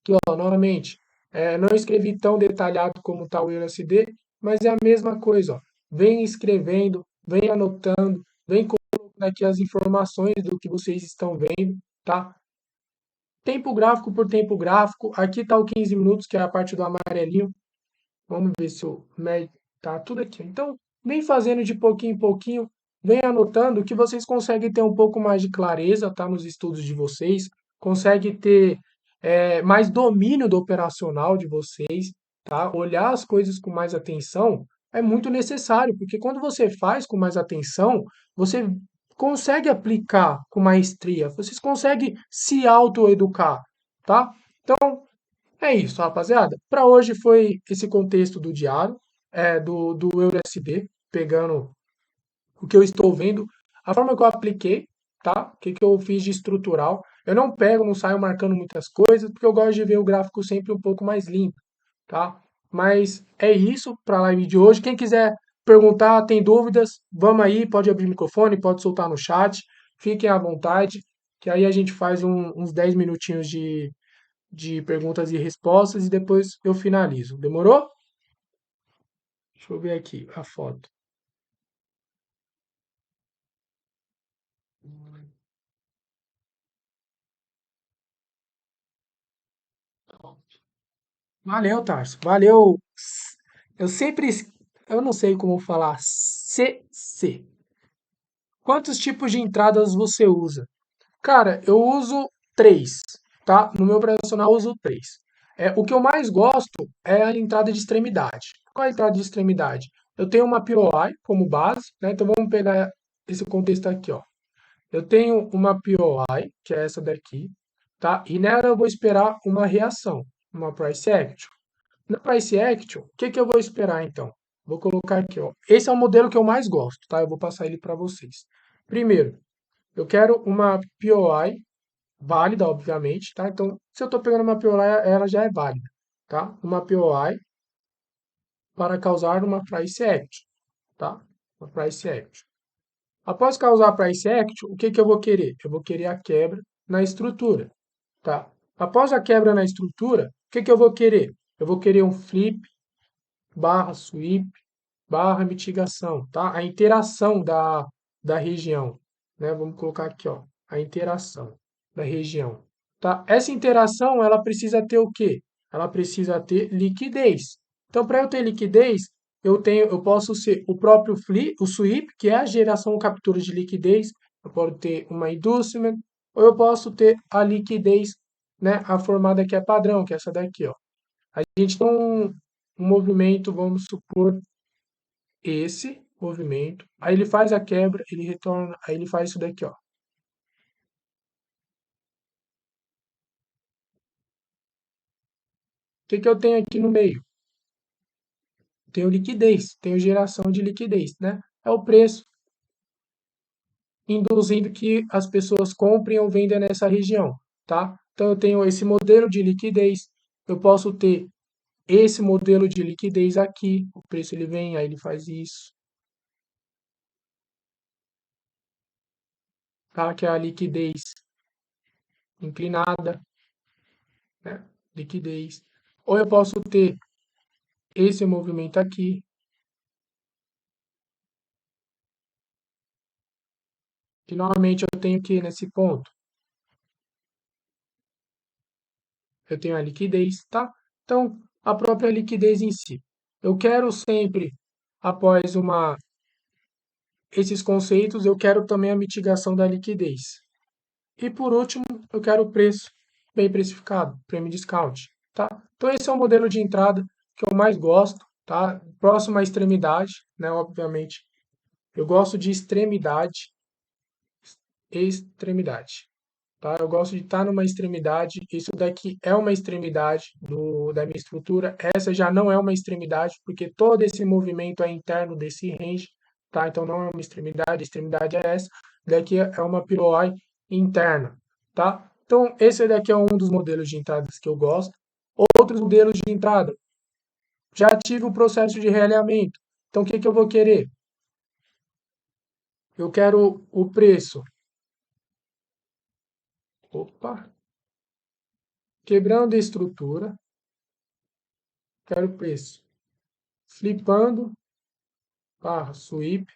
Aqui, ó, novamente, não escrevi tão detalhado como está o USD, mas é a mesma coisa, ó. Vem escrevendo, vem anotando, vem colocando aqui as informações do que vocês estão vendo, tá? Tempo gráfico por tempo gráfico. Aqui está o 15 minutos, que é a parte do amarelinho. Vamos ver se o médio tá tudo aqui. Então, vem fazendo de pouquinho em pouquinho, vem anotando que vocês conseguem ter um pouco mais de clareza, tá, nos estudos de vocês, consegue ter mais domínio do operacional de vocês, tá? Olhar as coisas com mais atenção é muito necessário, porque quando você faz com mais atenção, você consegue aplicar com maestria, vocês conseguem se autoeducar, tá? Então, é isso, rapaziada. Para hoje foi esse contexto do diário, do EURUSD, pegando o que eu estou vendo, a forma que eu apliquei, tá? O que eu fiz de estrutural. Eu não pego, não saio marcando muitas coisas, porque eu gosto de ver o gráfico sempre um pouco mais limpo, tá? Mas é isso para a live de hoje. Quem quiser perguntar, tem dúvidas, vamos aí, pode abrir o microfone, pode soltar no chat, fiquem à vontade, que aí a gente faz uns 10 minutinhos de perguntas e respostas e depois eu finalizo. Demorou? Deixa eu ver aqui a foto. Valeu, Tarso. Valeu. Eu sempre, eu não sei como falar. CC. Quantos tipos de entradas você usa? Cara, eu uso três, tá? No meu operacional eu uso três. O que eu mais gosto é a entrada de extremidade. Qual é a entrada de extremidade? Eu tenho uma POI como base, né? Então vamos pegar esse contexto aqui, ó. Eu tenho uma POI, que é essa daqui, tá? E nela eu vou esperar uma reação, uma price action. Na price action, o que eu vou esperar então? Vou colocar aqui, ó. Esse é o modelo que eu mais gosto, tá? Eu vou passar ele para vocês. Primeiro, eu quero uma POI válida, obviamente, tá? Então, se eu estou pegando uma POI, ela já é válida, tá? Uma POI para causar uma price action, tá? Uma price action. Após causar a price action, o que eu vou querer? Eu vou querer a quebra na estrutura, tá? Após a quebra na estrutura, o que eu vou querer? Eu vou querer um flip, barra sweep, barra mitigação, tá? A interação da região, né? Vamos colocar aqui, ó, a interação da região, tá? Essa interação, ela precisa ter o quê? Ela precisa ter liquidez. Então, para eu ter liquidez, eu posso ser o próprio flip, o sweep, que é a geração ou captura de liquidez. Eu posso ter uma inducement, ou eu posso ter a liquidez, né? A formada que é padrão, que é essa daqui, ó. A gente tem um movimento, vamos supor, esse movimento, aí ele faz a quebra, ele retorna, aí ele faz isso daqui, ó. O que eu tenho aqui no meio? Tenho liquidez, tenho geração de liquidez, né? É o preço induzindo que as pessoas comprem ou vendam nessa região, tá? Então eu tenho esse modelo de liquidez, eu posso ter esse modelo de liquidez aqui, o preço ele vem, aí ele faz isso, tá? Que é a liquidez inclinada, né? Liquidez. Ou eu posso ter esse movimento aqui, que normalmente eu tenho que nesse ponto, eu tenho a liquidez, tá? Então, a própria liquidez em si. Eu quero sempre, após esses conceitos, eu quero também a mitigação da liquidez. E por último, eu quero o preço bem precificado, prêmio discount, tá? Então esse é o modelo de entrada que eu mais gosto, tá? Próximo à extremidade, né? Obviamente, eu gosto de extremidade, extremidade, tá? Eu gosto de estar numa extremidade. Isso daqui é uma extremidade da minha estrutura. Essa já não é uma extremidade, porque todo esse movimento é interno desse range, tá? Então não é uma extremidade. A extremidade é essa. Daqui é uma POI interna, tá? Então, esse daqui é um dos modelos de entradas que eu gosto. Outros modelos de entrada, já tive o processo de realinhamento. Então, o que que eu vou querer? Eu quero o preço. Opa! Quebrando a estrutura. Quero o preço. Flipando, barra, sweep.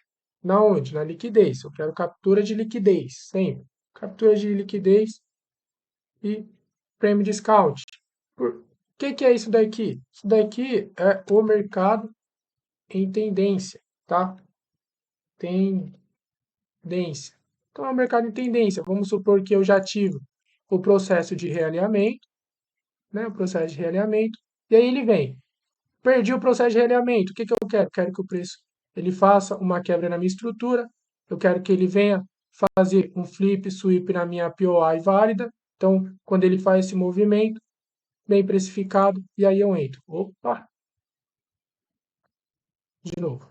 Na onde? Na liquidez. Eu quero captura de liquidez, sempre. Captura de liquidez e prêmio discount. O que é isso daqui? Isso daqui é o mercado em tendência, tá? Tendência. Então, é o mercado em tendência. Vamos supor que eu já tive o processo de realinhamento, né? O processo de realinhamento. E aí ele vem. Perdi o processo de realinhamento. O que que eu quero? Quero que o preço ele faça uma quebra na minha estrutura. Eu quero que ele venha fazer um flip, sweep na minha POI válida. Então, quando ele faz esse movimento, bem precificado, e aí eu entro. Opa! De novo.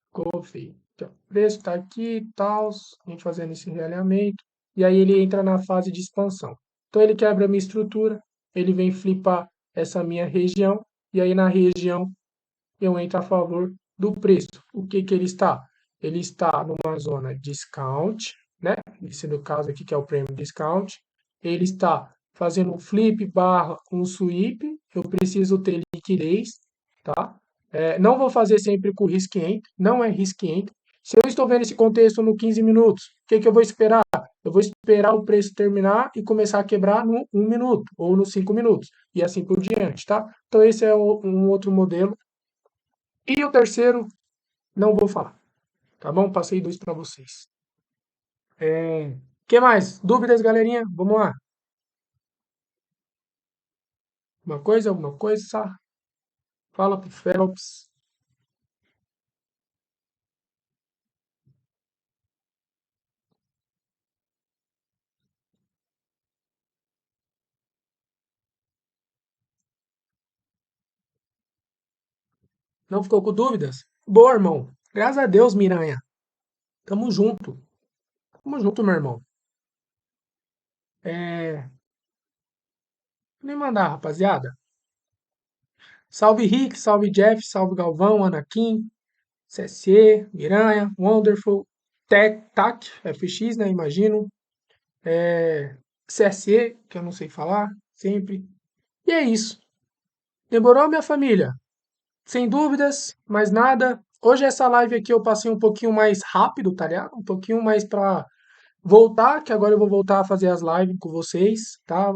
Ficou feio. Então, o preço está aqui, tal, a gente fazendo esse realinhamento, e aí ele entra na fase de expansão. Então ele quebra a minha estrutura, ele vem flipar essa minha região, e aí na região eu entro a favor do preço. O que que ele está? Ele está numa zona discount, né? Esse no caso aqui que é o premium discount. Ele está fazendo um flip barra um sweep. Eu preciso ter liquidez, tá? Não vou fazer sempre com risk entry, não é risk entry. Se eu estou vendo esse contexto no 15 minutos, o que que eu vou esperar? Eu vou esperar o preço terminar e começar a quebrar no 1 minuto ou nos 5 minutos e assim por diante, tá? Então esse é um outro modelo. E o terceiro, não vou falar, tá bom? Passei dois para vocês. Que mais? Dúvidas, galerinha? Vamos lá. Uma coisa, alguma coisa? Fala pro Phelps. Não ficou com dúvidas? Boa, irmão. Graças a Deus, Miranha. Tamo junto. Tamo junto, meu irmão. Me mandar, rapaziada. Salve Rick, salve Jeff, salve Galvão, Anakin, CSE, Miranha, Wonderful, Tac, FX, né? Imagino. CSE, que eu não sei falar, sempre. E é isso. Demorou, minha família? Sem dúvidas, mais nada. Hoje essa live aqui eu passei um pouquinho mais rápido, tá ligado? Um pouquinho mais pra voltar, que agora eu vou voltar a fazer as lives com vocês, tá?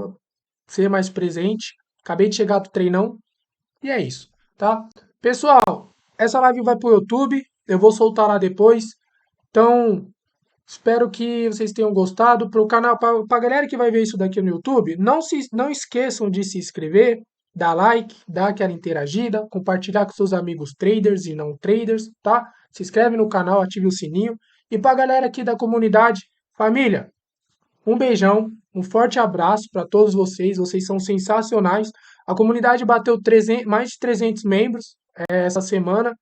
Ser mais presente. Acabei de chegar do treinão e é isso, tá? Pessoal, essa live vai pro YouTube, eu vou soltar lá depois. Então, espero que vocês tenham gostado. Para o canal, para a galera que vai ver isso daqui no YouTube, não esqueçam de se inscrever, dar like, dar aquela interagida, compartilhar com seus amigos traders e não traders, tá? Se inscreve no canal, ative o sininho. E para a galera aqui da comunidade, família, um beijão, um forte abraço para todos vocês. Vocês são sensacionais. A comunidade bateu mais de 300 membros essa semana.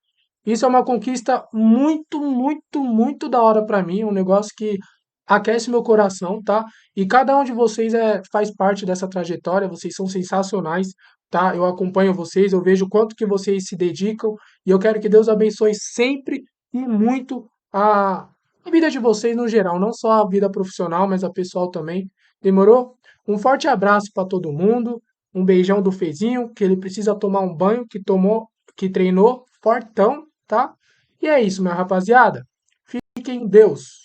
Isso é uma conquista muito, muito, muito da hora para mim, um negócio que aquece meu coração, tá? E cada um de vocês faz parte dessa trajetória, vocês são sensacionais, tá? Eu acompanho vocês, eu vejo o quanto que vocês se dedicam e eu quero que Deus abençoe sempre e muito a vida de vocês no geral, não só a vida profissional, mas a pessoal também. Demorou? Um forte abraço para todo mundo, um beijão do Fezinho, que ele precisa tomar um banho, que treinou fortão, tá? E é isso, minha rapaziada. Fiquem em Deus.